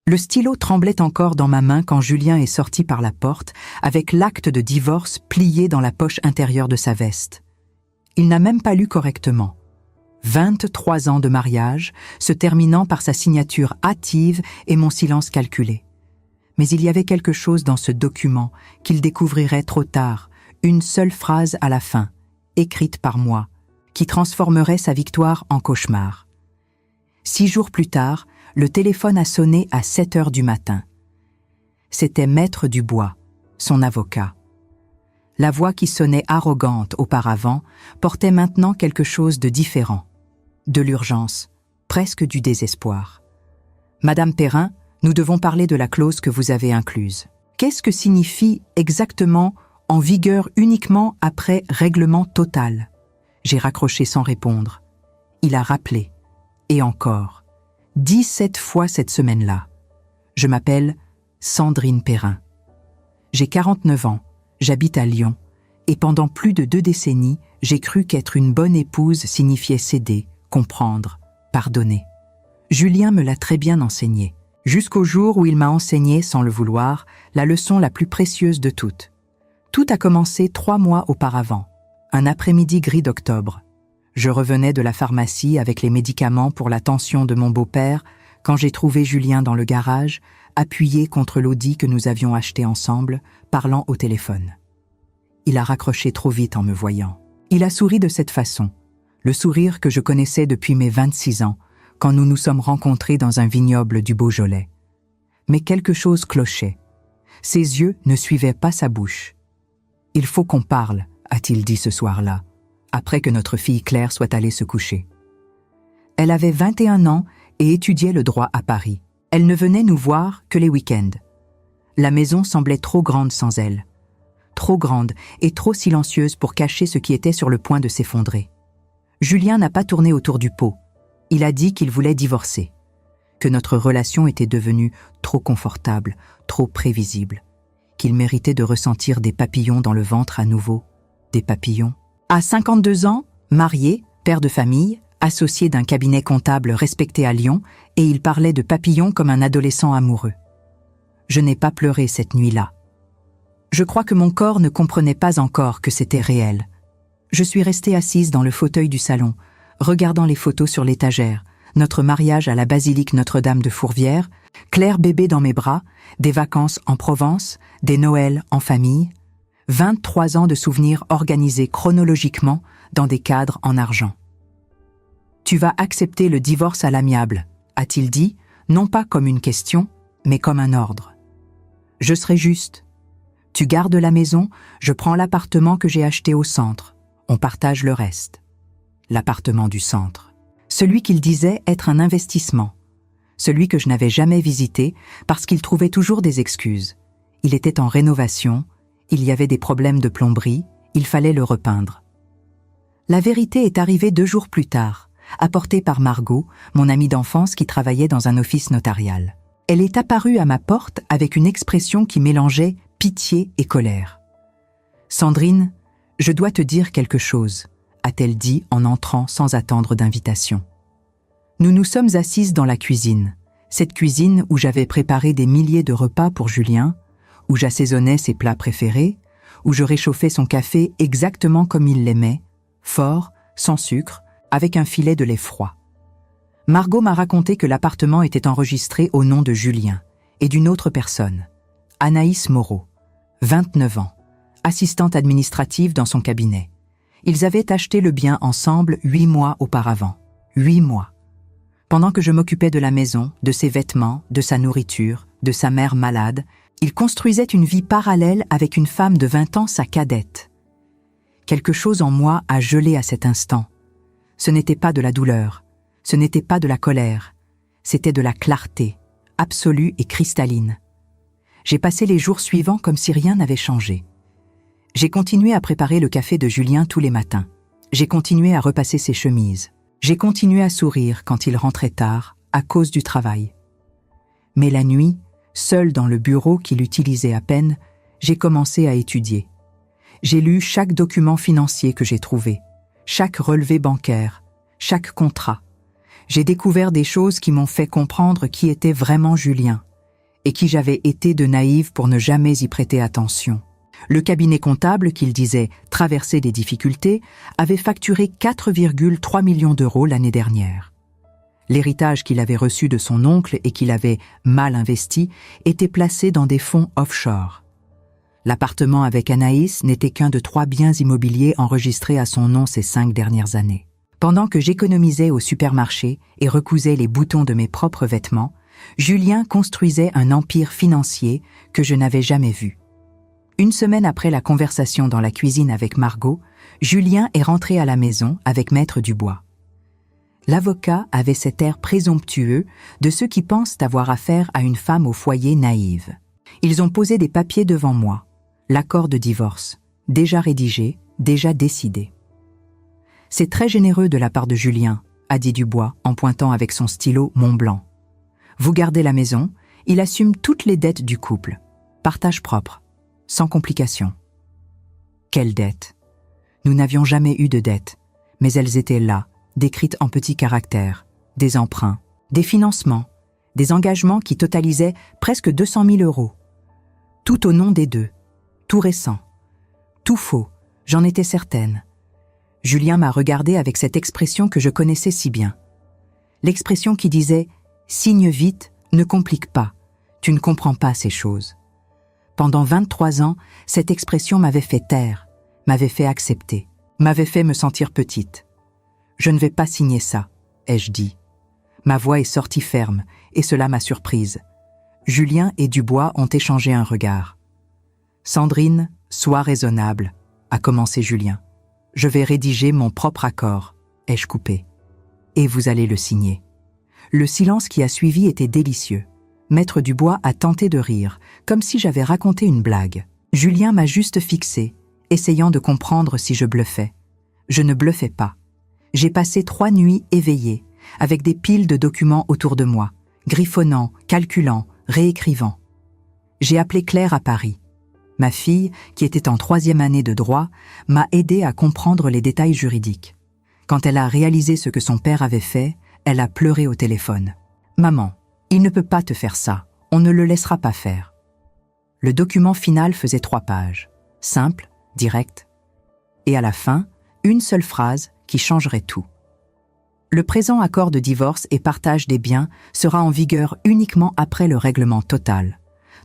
Le stylo tremblait encore dans ma main quand Julien est sorti par la porte, avec l'acte de divorce plié dans la poche intérieure de sa veste. Il n'a même pas lu correctement. 23 ans de mariage, se terminant par sa signature hâtive et mon silence calculé. Mais il y avait quelque chose dans ce document qu'il découvrirait trop tard, une seule phrase à la fin, écrite par moi, qui transformerait sa victoire en cauchemar. 6 jours plus tard, le téléphone a sonné à 7 heures du matin. C'était Maître Dubois, son avocat. La voix qui sonnait arrogante auparavant portait maintenant quelque chose de différent. De l'urgence, presque du désespoir. « Madame Perrin, nous devons parler de la clause que vous avez incluse. Qu'est-ce que signifie exactement « en vigueur uniquement après règlement total » ? J'ai raccroché sans répondre. Il a rappelé. Et encore. 17 fois cette semaine-là. Je m'appelle Sandrine Perrin. J'ai 49 ans, j'habite à Lyon, et pendant plus de 2 décennies, j'ai cru qu'être une bonne épouse signifiait céder, comprendre, pardonner. Julien me l'a très bien enseigné, jusqu'au jour où il m'a enseigné, sans le vouloir, la leçon la plus précieuse de toutes. Tout a commencé 3 mois auparavant, un après-midi gris d'octobre. Je revenais de la pharmacie avec les médicaments pour la tension de mon beau-père quand j'ai trouvé Julien dans le garage, appuyé contre l'Audi que nous avions acheté ensemble, parlant au téléphone. Il a raccroché trop vite en me voyant. Il a souri de cette façon, le sourire que je connaissais depuis mes 26 ans, quand nous nous sommes rencontrés dans un vignoble du Beaujolais. Mais quelque chose clochait. Ses yeux ne suivaient pas sa bouche. « Il faut qu'on parle », a-t-il dit ce soir-là, après que notre fille Claire soit allée se coucher. Elle avait 21 ans et étudiait le droit à Paris. Elle ne venait nous voir que les week-ends. La maison semblait trop grande sans elle. Trop grande et trop silencieuse pour cacher ce qui était sur le point de s'effondrer. Julien n'a pas tourné autour du pot. Il a dit qu'il voulait divorcer. Que notre relation était devenue trop confortable, trop prévisible. Qu'il méritait de ressentir des papillons dans le ventre à nouveau. Des papillons. À 52 ans, marié, père de famille, associé d'un cabinet comptable respecté à Lyon, et il parlait de papillons comme un adolescent amoureux. Je n'ai pas pleuré cette nuit-là. Je crois que mon corps ne comprenait pas encore que c'était réel. Je suis restée assise dans le fauteuil du salon, regardant les photos sur l'étagère, notre mariage à la basilique Notre-Dame de Fourvière, Claire bébé dans mes bras, des vacances en Provence, des Noëls en famille, 23 ans de souvenirs organisés chronologiquement dans des cadres en argent. « Tu vas accepter le divorce à l'amiable », a-t-il dit, non pas comme une question, mais comme un ordre. « Je serai juste. Tu gardes la maison, je prends l'appartement que j'ai acheté au centre. On partage le reste. » L'appartement du centre. Celui qu'il disait être un investissement. Celui que je n'avais jamais visité parce qu'il trouvait toujours des excuses. Il était en rénovation, il y avait des problèmes de plomberie, il fallait le repeindre. La vérité est arrivée 2 jours plus tard, apportée par Margot, mon amie d'enfance qui travaillait dans un office notarial. Elle est apparue à ma porte avec une expression qui mélangeait pitié et colère. « Sandrine, je dois te dire quelque chose », a-t-elle dit en entrant sans attendre d'invitation. Nous nous sommes assises dans la cuisine, cette cuisine où j'avais préparé des milliers de repas pour Julien, où j'assaisonnais ses plats préférés, où je réchauffais son café exactement comme il l'aimait, fort, sans sucre, avec un filet de lait froid. Margot m'a raconté que l'appartement était enregistré au nom de Julien et d'une autre personne, Anaïs Moreau, 29 ans, assistante administrative dans son cabinet. Ils avaient acheté le bien ensemble 8 mois auparavant. 8 mois. Pendant que je m'occupais de la maison, de ses vêtements, de sa nourriture, de sa mère malade, il construisait une vie parallèle avec une femme de 20 ans, sa cadette. Quelque chose en moi a gelé à cet instant. Ce n'était pas de la douleur, ce n'était pas de la colère, c'était de la clarté, absolue et cristalline. J'ai passé les jours suivants comme si rien n'avait changé. J'ai continué à préparer le café de Julien tous les matins. J'ai continué à repasser ses chemises. J'ai continué à sourire quand il rentrait tard, à cause du travail. Mais la nuit, seule dans le bureau qu'il utilisait à peine, j'ai commencé à étudier. J'ai lu chaque document financier que j'ai trouvé, chaque relevé bancaire, chaque contrat. J'ai découvert des choses qui m'ont fait comprendre qui était vraiment Julien, et qui j'avais été de naïve pour ne jamais y prêter attention. Le cabinet comptable, qu'il disait traverser des difficultés, avait facturé 4,3 millions d'euros l'année dernière. L'héritage qu'il avait reçu de son oncle et qu'il avait mal investi était placé dans des fonds offshore. L'appartement avec Anaïs n'était qu'un de 3 biens immobiliers enregistrés à son nom ces 5 dernières années. Pendant que j'économisais au supermarché et recousais les boutons de mes propres vêtements, Julien construisait un empire financier que je n'avais jamais vu. Une semaine après la conversation dans la cuisine avec Margot, Julien est rentré à la maison avec Maître Dubois. L'avocat avait cet air présomptueux de ceux qui pensent avoir affaire à une femme au foyer naïve. Ils ont posé des papiers devant moi. L'accord de divorce, déjà rédigé, déjà décidé. « C'est très généreux de la part de Julien », a dit Dubois en pointant avec son stylo Mont-Blanc. « Vous gardez la maison, il assume toutes les dettes du couple. Partage propre, sans complications. » Quelles dettes ? Nous n'avions jamais eu de dettes, mais elles étaient là, décrites en petits caractères, des emprunts, des financements, des engagements qui totalisaient presque 200 000 euros. Tout au nom des deux. Tout récent. Tout faux, j'en étais certaine. Julien m'a regardé avec cette expression que je connaissais si bien. L'expression qui disait « signe vite, ne complique pas, tu ne comprends pas ces choses ». Pendant 23 ans, cette expression m'avait fait taire, m'avait fait accepter, m'avait fait me sentir petite. « Je ne vais pas signer ça », ai-je dit. Ma voix est sortie ferme, et cela m'a surprise. Julien et Dubois ont échangé un regard. « Sandrine, sois raisonnable », a commencé Julien. « Je vais rédiger mon propre accord », ai-je coupé. « Et vous allez le signer. » Le silence qui a suivi était délicieux. Maître Dubois a tenté de rire, comme si j'avais raconté une blague. Julien m'a juste fixé, essayant de comprendre si je bluffais. Je ne bluffais pas. J'ai passé 3 nuits éveillée, avec des piles de documents autour de moi, griffonnant, calculant, réécrivant. J'ai appelé Claire à Paris. Ma fille, qui était en 3e année de droit, m'a aidé à comprendre les détails juridiques. Quand elle a réalisé ce que son père avait fait, elle a pleuré au téléphone. « Maman, il ne peut pas te faire ça, on ne le laissera pas faire. » Le document final faisait 3 pages, simple, direct, et à la fin, une seule phrase qui changerait tout. Le présent accord de divorce et partage des biens sera en vigueur uniquement après le règlement total,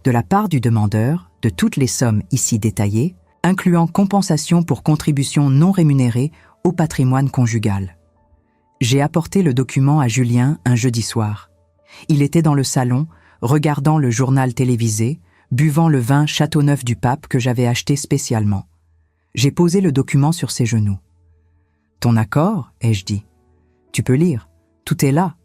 de la part du demandeur, de toutes les sommes ici détaillées, incluant compensation pour contributions non rémunérées au patrimoine conjugal. J'ai apporté le document à Julien un jeudi soir. Il était dans le salon, regardant le journal télévisé, buvant le vin Châteauneuf du Pape que j'avais acheté spécialement. J'ai posé le document sur ses genoux. « Ton accord ?» ai-je dit. « Tu peux lire, tout est là. »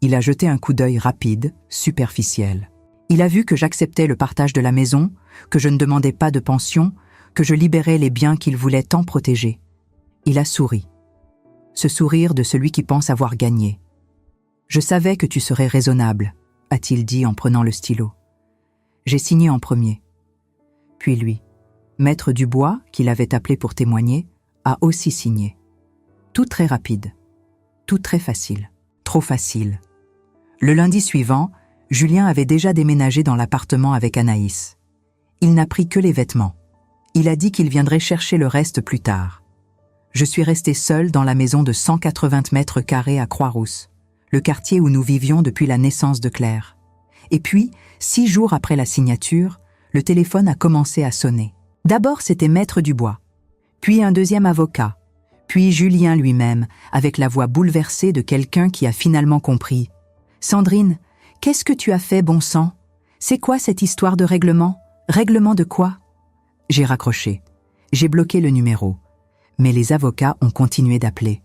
Il a jeté un coup d'œil rapide, superficiel. Il a vu que j'acceptais le partage de la maison, que je ne demandais pas de pension, que je libérais les biens qu'il voulait tant protéger. Il a souri. Ce sourire de celui qui pense avoir gagné. « Je savais que tu serais raisonnable », a-t-il dit en prenant le stylo. J'ai signé en premier. Puis lui, Maître Dubois, qui l'avait appelé pour témoigner, a aussi signé. Tout très rapide. Tout très facile. Trop facile. Le lundi suivant, Julien avait déjà déménagé dans l'appartement avec Anaïs. Il n'a pris que les vêtements. Il a dit qu'il viendrait chercher le reste plus tard. Je suis restée seule dans la maison de 180 mètres carrés à Croix-Rousse, le quartier où nous vivions depuis la naissance de Claire. Et puis, 6 jours après la signature, le téléphone a commencé à sonner. D'abord, c'était Maître Dubois, puis un deuxième avocat, puis Julien lui-même, avec la voix bouleversée de quelqu'un qui a finalement compris. « Sandrine, qu'est-ce que tu as fait, bon sang? C'est quoi cette histoire de règlement? Règlement de quoi ?» J'ai raccroché. J'ai bloqué le numéro. Mais les avocats ont continué d'appeler.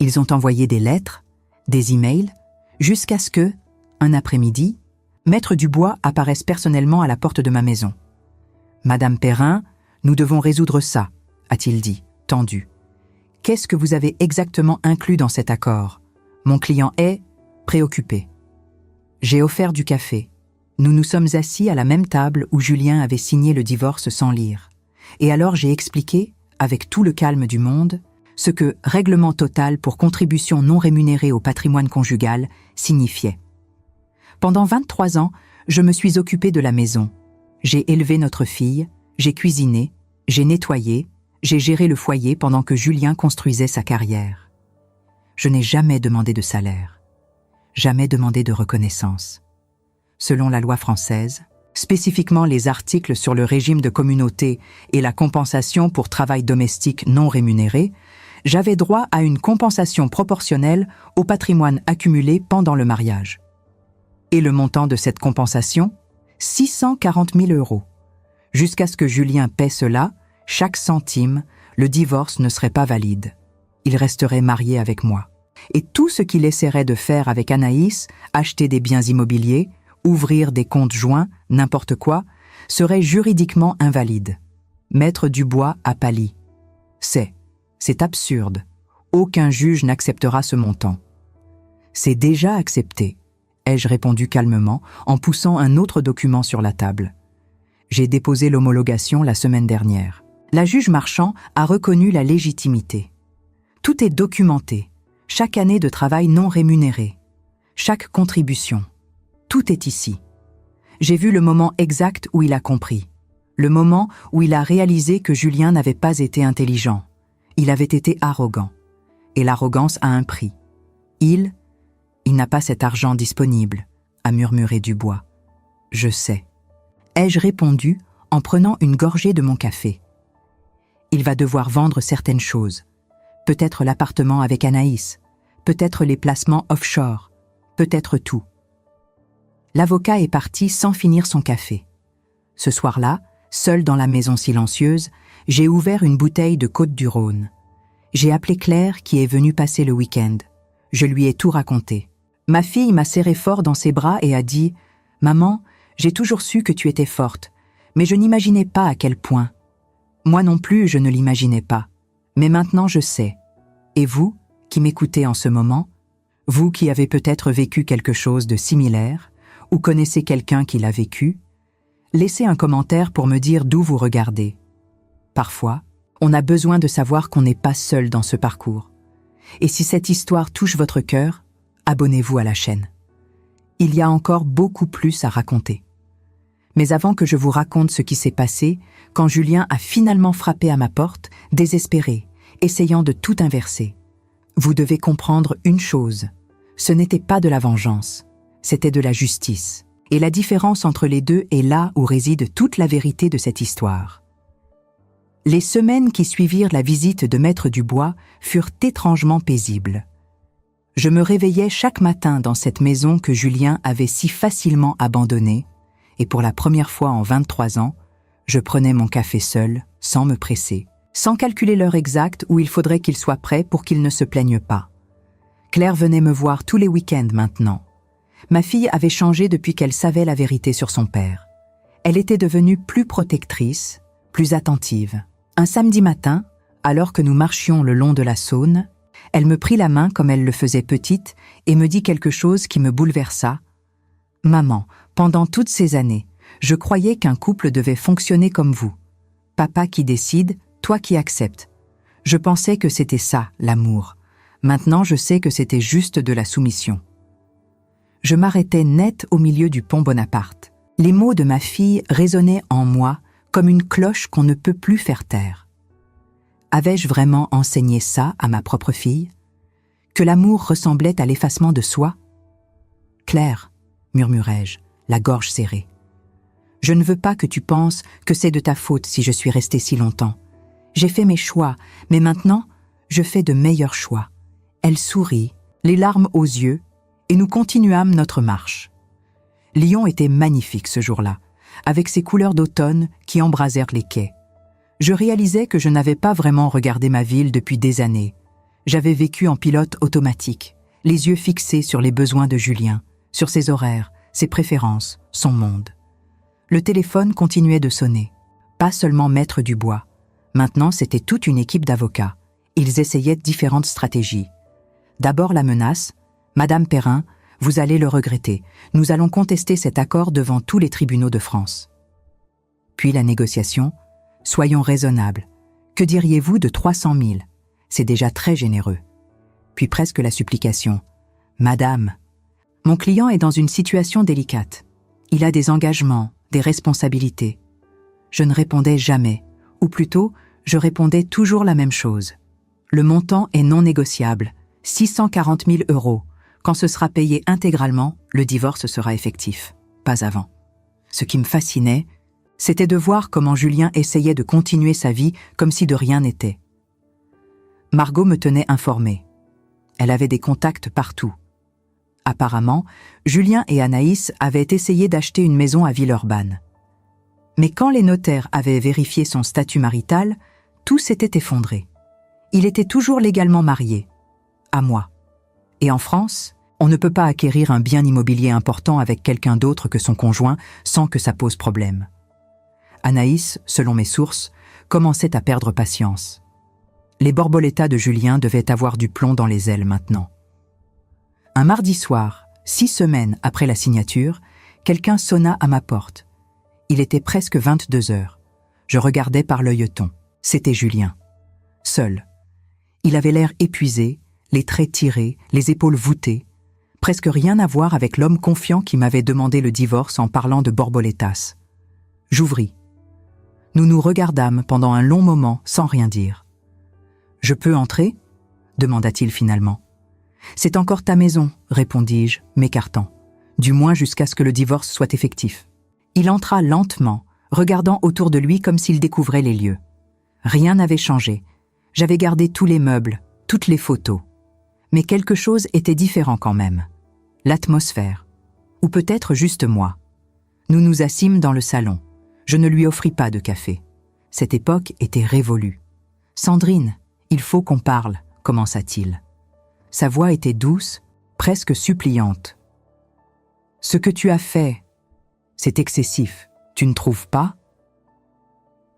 Ils ont envoyé des lettres, des emails, jusqu'à ce que, un après-midi, Maître Dubois apparaisse personnellement à la porte de ma maison. « Madame Perrin, nous devons résoudre ça », a-t-il dit, tendu. « Qu'est-ce que vous avez exactement inclus dans cet accord? Mon client est préoccupé. » J'ai offert du café. Nous nous sommes assis à la même table où Julien avait signé le divorce sans lire. Et alors j'ai expliqué, avec tout le calme du monde, ce que « règlement total pour contribution non rémunérée au patrimoine conjugal » signifiait. Pendant 23 ans, Je me suis occupée de la maison. J'ai élevé notre fille, j'ai cuisiné, j'ai nettoyé, j'ai géré le foyer pendant que Julien construisait sa carrière. Je n'ai jamais demandé de salaire, jamais demandé de reconnaissance. Selon la loi française, spécifiquement les articles sur le régime de communauté et la compensation pour travail domestique non rémunéré, j'avais droit à une compensation proportionnelle au patrimoine accumulé pendant le mariage. Et le montant de cette compensation ? 640 000 €. Jusqu'à ce que Julien paie cela, chaque centime, le divorce ne serait pas valide. Il resterait marié avec moi. Et tout ce qu'il essaierait de faire avec Anaïs, acheter des biens immobiliers, ouvrir des comptes joints, n'importe quoi, serait juridiquement invalide. Maître Dubois a pâli. C'est absurde. Aucun juge n'acceptera ce montant. C'est déjà accepté, ai-je répondu calmement en poussant un autre document sur la table. J'ai déposé l'homologation la semaine dernière. La juge Marchand a reconnu la légitimité. Tout est documenté. Chaque année de travail non rémunéré. Chaque contribution. Tout est ici. J'ai vu le moment exact où il a compris. Le moment où il a réalisé que Julien n'avait pas été intelligent. Il avait été arrogant. Et l'arrogance a un prix. Il n'a pas cet argent disponible, a murmuré Dubois. Je sais. Ai-je répondu en prenant une gorgée de mon café. Il va devoir vendre certaines choses. Peut-être l'appartement avec Anaïs, peut-être les placements offshore, peut-être tout. L'avocat est parti sans finir son café. Ce soir-là, seul dans la maison silencieuse, j'ai ouvert une bouteille de Côtes-du-Rhône. J'ai appelé Claire qui est venue passer le week-end. Je lui ai tout raconté. Ma fille m'a serré fort dans ses bras et a dit « Maman, j'ai toujours su que tu étais forte, mais je n'imaginais pas à quel point. Moi non plus, je ne l'imaginais pas. Mais maintenant, je sais. Et vous, qui m'écoutez en ce moment, vous qui avez peut-être vécu quelque chose de similaire, ou connaissez quelqu'un qui l'a vécu, laissez un commentaire pour me dire d'où vous regardez. Parfois, on a besoin de savoir qu'on n'est pas seul dans ce parcours. Et si cette histoire touche votre cœur, abonnez-vous à la chaîne. Il y a encore beaucoup plus à raconter. Mais avant que je vous raconte ce qui s'est passé, quand Julien a finalement frappé à ma porte, désespéré, essayant de tout inverser, vous devez comprendre une chose. Ce n'était pas de la vengeance, c'était de la justice. Et la différence entre les deux est là où réside toute la vérité de cette histoire. Les semaines qui suivirent la visite de Maître Dubois furent étrangement paisibles. Je me réveillais chaque matin dans cette maison que Julien avait si facilement abandonnée, et pour la première fois en 23 ans, je prenais mon café seul, sans me presser, sans calculer l'heure exacte où il faudrait qu'il soit prêt pour qu'il ne se plaigne pas. Claire venait me voir tous les week-ends maintenant. Ma fille avait changé depuis qu'elle savait la vérité sur son père. Elle était devenue plus protectrice, plus attentive. Un samedi matin, alors que nous marchions le long de la Saône, elle me prit la main comme elle le faisait petite et me dit quelque chose qui me bouleversa. « Maman, pendant toutes ces années, je croyais qu'un couple devait fonctionner comme vous. Papa qui décide, toi qui acceptes. Je pensais que c'était ça, l'amour. Maintenant, je sais que c'était juste de la soumission. » Je m'arrêtais net au milieu du pont Bonaparte. Les mots de ma fille résonnaient en moi comme une cloche qu'on ne peut plus faire taire. Avais-je vraiment enseigné ça à ma propre fille? Que l'amour ressemblait à l'effacement de soi? « Claire, » murmurai-je, la gorge serrée. « Je ne veux pas que tu penses que c'est de ta faute si je suis restée si longtemps. J'ai fait mes choix, mais maintenant, je fais de meilleurs choix. » Elle sourit, les larmes aux yeux, et nous continuâmes notre marche. Lyon était magnifique ce jour-là, avec ses couleurs d'automne qui embrasèrent les quais. Je réalisais que je n'avais pas vraiment regardé ma ville depuis des années. J'avais vécu en pilote automatique, les yeux fixés sur les besoins de Julien, sur ses horaires, ses préférences, son monde. Le téléphone continuait de sonner. Pas seulement Maître Dubois. Maintenant, c'était toute une équipe d'avocats. Ils essayaient différentes stratégies. D'abord la menace. « Madame Perrin, vous allez le regretter. Nous allons contester cet accord devant tous les tribunaux de France. » Puis la négociation. « Soyons raisonnables. Que diriez-vous de 300 000 ? C'est déjà très généreux. » Puis presque la supplication. « Madame, mon client est dans une situation délicate. Il a des engagements, des responsabilités. Je ne répondais jamais, ou plutôt, je répondais toujours la même chose. Le montant est non négociable, 640 000 €. Quand ce sera payé intégralement, le divorce sera effectif, pas avant. Ce qui me fascinait, c'était de voir comment Julien essayait de continuer sa vie comme si de rien n'était. Margot me tenait informée. Elle avait des contacts partout. Apparemment, Julien et Anaïs avaient essayé d'acheter une maison à Villeurbanne. Mais quand les notaires avaient vérifié son statut marital, tout s'était effondré. Il était toujours légalement marié, à moi. Et en France, on ne peut pas acquérir un bien immobilier important avec quelqu'un d'autre que son conjoint sans que ça pose problème. Anaïs, selon mes sources, commençait à perdre patience. Les borboletas de Julien devaient avoir du plomb dans les ailes maintenant. Un mardi soir, 6 semaines après la signature, quelqu'un sonna à ma porte. Il était presque 22 heures. Je regardais par l'œilleton. C'était Julien. Seul. Il avait l'air épuisé, les traits tirés, les épaules voûtées. Presque rien à voir avec l'homme confiant qui m'avait demandé le divorce en parlant de borboletas. J'ouvris. Nous nous regardâmes pendant un long moment sans rien dire. « Je peux entrer ?» demanda-t-il finalement. « C'est encore ta maison, répondis-je, m'écartant. Du moins jusqu'à ce que le divorce soit effectif. » Il entra lentement, regardant autour de lui comme s'il découvrait les lieux. Rien n'avait changé. J'avais gardé tous les meubles, toutes les photos. Mais quelque chose était différent quand même. L'atmosphère. Ou peut-être juste moi. Nous nous assîmes dans le salon. Je ne lui offris pas de café. Cette époque était révolue. « Sandrine, il faut qu'on parle, » commença-t-il. Sa voix était douce, presque suppliante. « Ce que tu as fait, c'est excessif, tu ne trouves pas ?»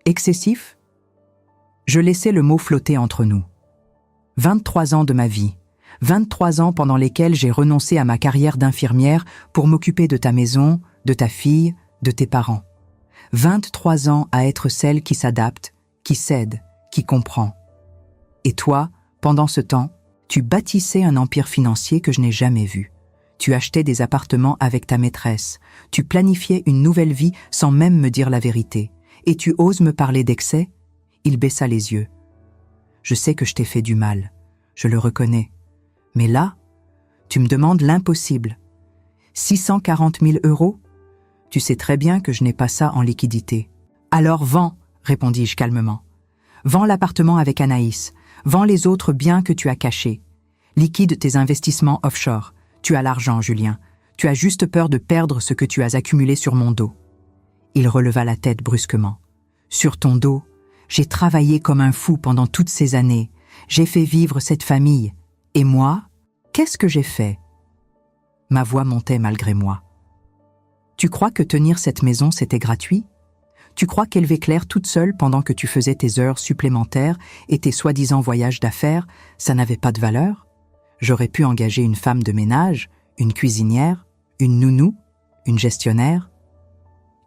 Excessif ? Je laissais le mot flotter entre nous. 23 ans de ma vie, 23 ans pendant lesquels j'ai renoncé à ma carrière d'infirmière pour m'occuper de ta maison, de ta fille, de tes parents. 23 ans à être celle qui s'adapte, qui cède, qui comprend. Et toi, pendant ce temps, tu bâtissais un empire financier que je n'ai jamais vu. Tu achetais des appartements avec ta maîtresse. Tu planifiais une nouvelle vie sans même me dire la vérité. Et tu oses me parler d'excès ? Il baissa les yeux. Je sais que je t'ai fait du mal. Je le reconnais. Mais là, tu me demandes l'impossible. 640 000 €? Tu sais très bien que je n'ai pas ça en liquidité. Alors vends, répondis-je calmement. Vends l'appartement avec Anaïs. Vends les autres biens que tu as cachés. Liquide tes investissements offshore. Tu as l'argent, Julien. Tu as juste peur de perdre ce que tu as accumulé sur mon dos. Il releva la tête brusquement. Sur ton dos, j'ai travaillé comme un fou pendant toutes ces années. J'ai fait vivre cette famille. Et moi, qu'est-ce que j'ai fait ? Ma voix montait malgré moi. Tu crois que tenir cette maison, c'était gratuit ? Tu crois qu'élever Claire toute seule pendant que tu faisais tes heures supplémentaires et tes soi-disant voyages d'affaires, ça n'avait pas de valeur ? J'aurais pu engager une femme de ménage, une cuisinière, une nounou, une gestionnaire.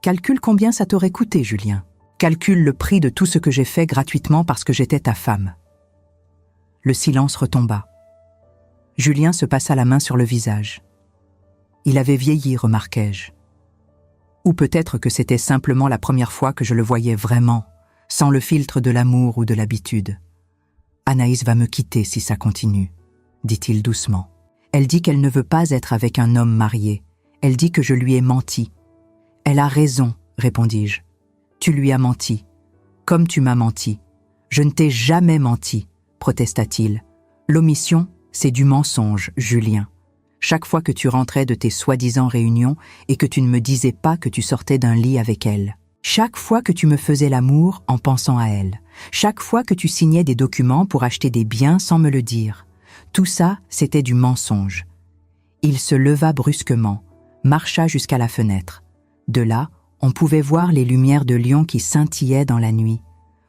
Calcule combien ça t'aurait coûté, Julien. Calcule le prix de tout ce que j'ai fait gratuitement parce que j'étais ta femme. Le silence retomba. Julien se passa la main sur le visage. Il avait vieilli, remarquai-je. Ou peut-être que c'était simplement la première fois que je le voyais vraiment, sans le filtre de l'amour ou de l'habitude. « Anaïs va me quitter si ça continue », dit-il doucement. « Elle dit qu'elle ne veut pas être avec un homme marié. Elle dit que je lui ai menti. »« Elle a raison, » répondis-je. « Tu lui as menti. Comme tu m'as menti. Je ne t'ai jamais menti, » protesta-t-il. « L'omission, c'est du mensonge, Julien. Chaque fois que tu rentrais de tes soi-disant réunions et que tu ne me disais pas que tu sortais d'un lit avec elle. Chaque fois que tu me faisais l'amour en pensant à elle. Chaque fois que tu signais des documents pour acheter des biens sans me le dire. Tout ça, c'était du mensonge. » Il se leva brusquement, marcha jusqu'à la fenêtre. De là, on pouvait voir les lumières de Lyon qui scintillaient dans la nuit.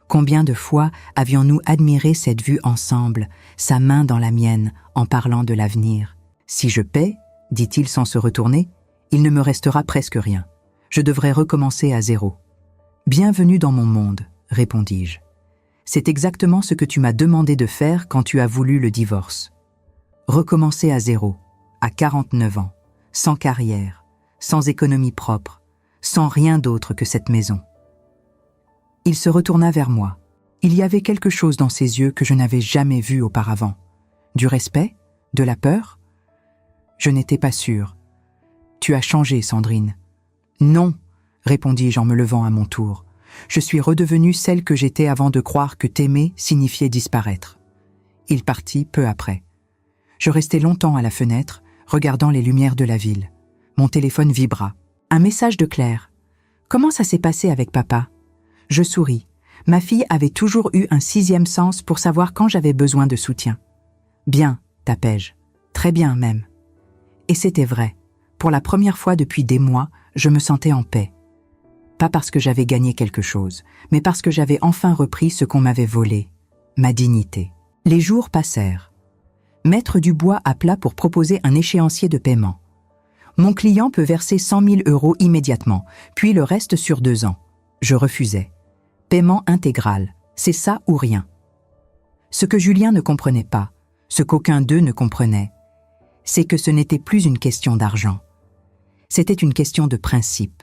Combien de fois avions-nous admiré cette vue ensemble, sa main dans la mienne, en parlant de l'avenir. Si je paie, dit-il sans se retourner, il ne me restera presque rien. Je devrais recommencer à zéro. Bienvenue dans mon monde, répondis-je. C'est exactement ce que tu m'as demandé de faire quand tu as voulu le divorce. Recommencer à zéro, à 49 ans, sans carrière, sans économie propre, sans rien d'autre que cette maison. Il se retourna vers moi. Il y avait quelque chose dans ses yeux que je n'avais jamais vu auparavant. Du respect? De la peur? Je n'étais pas sûre. « Tu as changé, Sandrine. »« Non, » répondis-je en me levant à mon tour. « Je suis redevenue celle que j'étais avant de croire que t'aimer signifiait disparaître. » Il partit peu après. Je restai longtemps à la fenêtre, regardant les lumières de la ville. Mon téléphone vibra. Un message de Claire. « Comment ça s'est passé avec papa ?» Je souris. Ma fille avait toujours eu un sixième sens pour savoir quand j'avais besoin de soutien. « Bien, tapais-je. Très bien même. » Et c'était vrai. Pour la première fois depuis des mois, je me sentais en paix. Pas parce que j'avais gagné quelque chose, mais parce que j'avais enfin repris ce qu'on m'avait volé, ma dignité. Les jours passèrent. Maître Dubois appela pour proposer un échéancier de paiement. Mon client peut verser 100 000 € immédiatement, puis le reste sur 2 ans. Je refusais. Paiement intégral, c'est ça ou rien. Ce que Julien ne comprenait pas, ce qu'aucun d'eux ne comprenait, c'est que ce n'était plus une question d'argent. C'était une question de principe.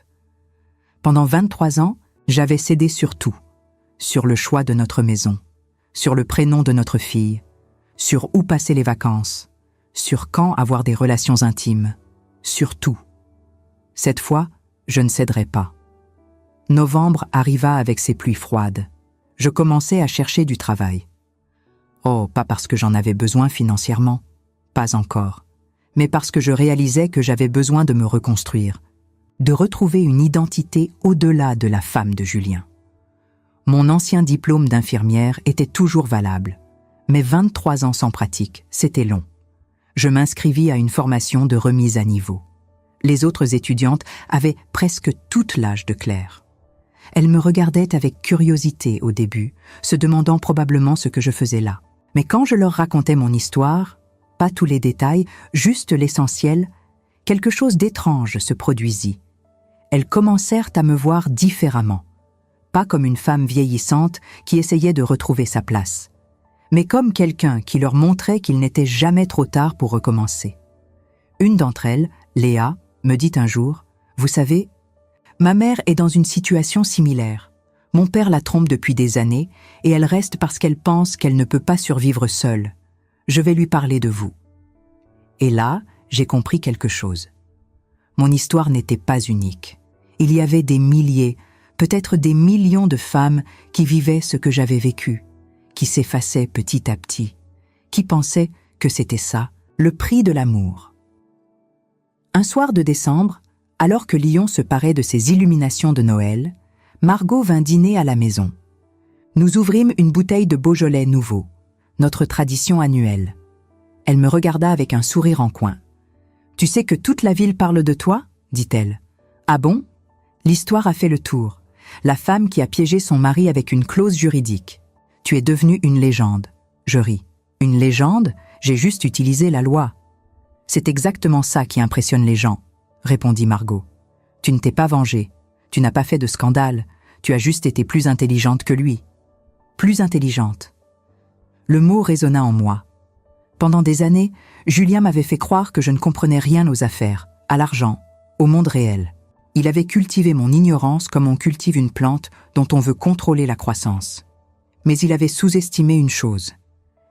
Pendant 23 ans, j'avais cédé sur tout. Sur le choix de notre maison, sur le prénom de notre fille, sur où passer les vacances, sur quand avoir des relations intimes, sur tout. Cette fois, je ne céderai pas. Novembre arriva avec ses pluies froides. Je commençais à chercher du travail. Oh, pas parce que j'en avais besoin financièrement, pas encore, mais parce que je réalisais que j'avais besoin de me reconstruire, de retrouver une identité au-delà de la femme de Julien. Mon ancien diplôme d'infirmière était toujours valable, mais 23 ans sans pratique, c'était long. Je m'inscrivis à une formation de remise à niveau. Les autres étudiantes avaient presque toute l'âge de Claire. Elles me regardaient avec curiosité au début, se demandant probablement ce que je faisais là. Mais quand je leur racontais mon histoire, pas tous les détails, juste l'essentiel, quelque chose d'étrange se produisit. Elles commencèrent à me voir différemment, pas comme une femme vieillissante qui essayait de retrouver sa place, mais comme quelqu'un qui leur montrait qu'il n'était jamais trop tard pour recommencer. Une d'entre elles, Léa, me dit un jour, « Vous savez, ma mère est dans une situation similaire. Mon père la trompe depuis des années et elle reste parce qu'elle pense qu'elle ne peut pas survivre seule. Je vais lui parler de vous. » Et là, j'ai compris quelque chose. Mon histoire n'était pas unique. Il y avait des milliers, peut-être des millions de femmes qui vivaient ce que j'avais vécu, qui s'effaçaient petit à petit, qui pensaient que c'était ça, le prix de l'amour. Un soir de décembre, alors que Lyon se parait de ses illuminations de Noël, Margot vint dîner à la maison. Nous ouvrîmes une bouteille de Beaujolais nouveau, notre tradition annuelle. Elle me regarda avec un sourire en coin. « Tu sais que toute la ville parle de toi ?» dit-elle. « Ah bon ?» L'histoire a fait le tour. La femme qui a piégé son mari avec une clause juridique. Tu es devenue une légende. Je ris. Une légende? J'ai juste utilisé la loi. C'est exactement ça qui impressionne les gens, répondit Margot. Tu ne t'es pas vengée. Tu n'as pas fait de scandale. Tu as juste été plus intelligente que lui. Plus intelligente. Le mot résonna en moi. Pendant des années, Julien m'avait fait croire que je ne comprenais rien aux affaires, à l'argent, au monde réel. Il avait cultivé mon ignorance comme on cultive une plante dont on veut contrôler la croissance. Mais il avait sous-estimé une chose.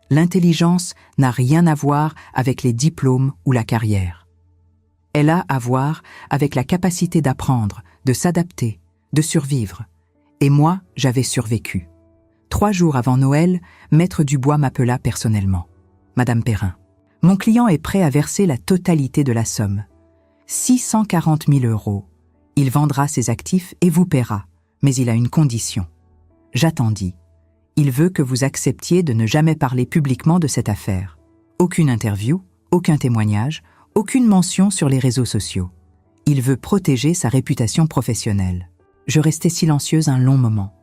L'intelligence n'a rien à voir avec les diplômes ou la carrière. Elle a à voir avec la capacité d'apprendre, de s'adapter, de survivre. Et moi, j'avais survécu. 3 jours avant Noël, Maître Dubois m'appela personnellement. Madame Perrin, mon client est prêt à verser la totalité de la somme. 640 000 €. Il vendra ses actifs et vous paiera, mais il a une condition. J'attendis. Il veut que vous acceptiez de ne jamais parler publiquement de cette affaire. Aucune interview, aucun témoignage, aucune mention sur les réseaux sociaux. Il veut protéger sa réputation professionnelle. Je restai silencieuse un long moment.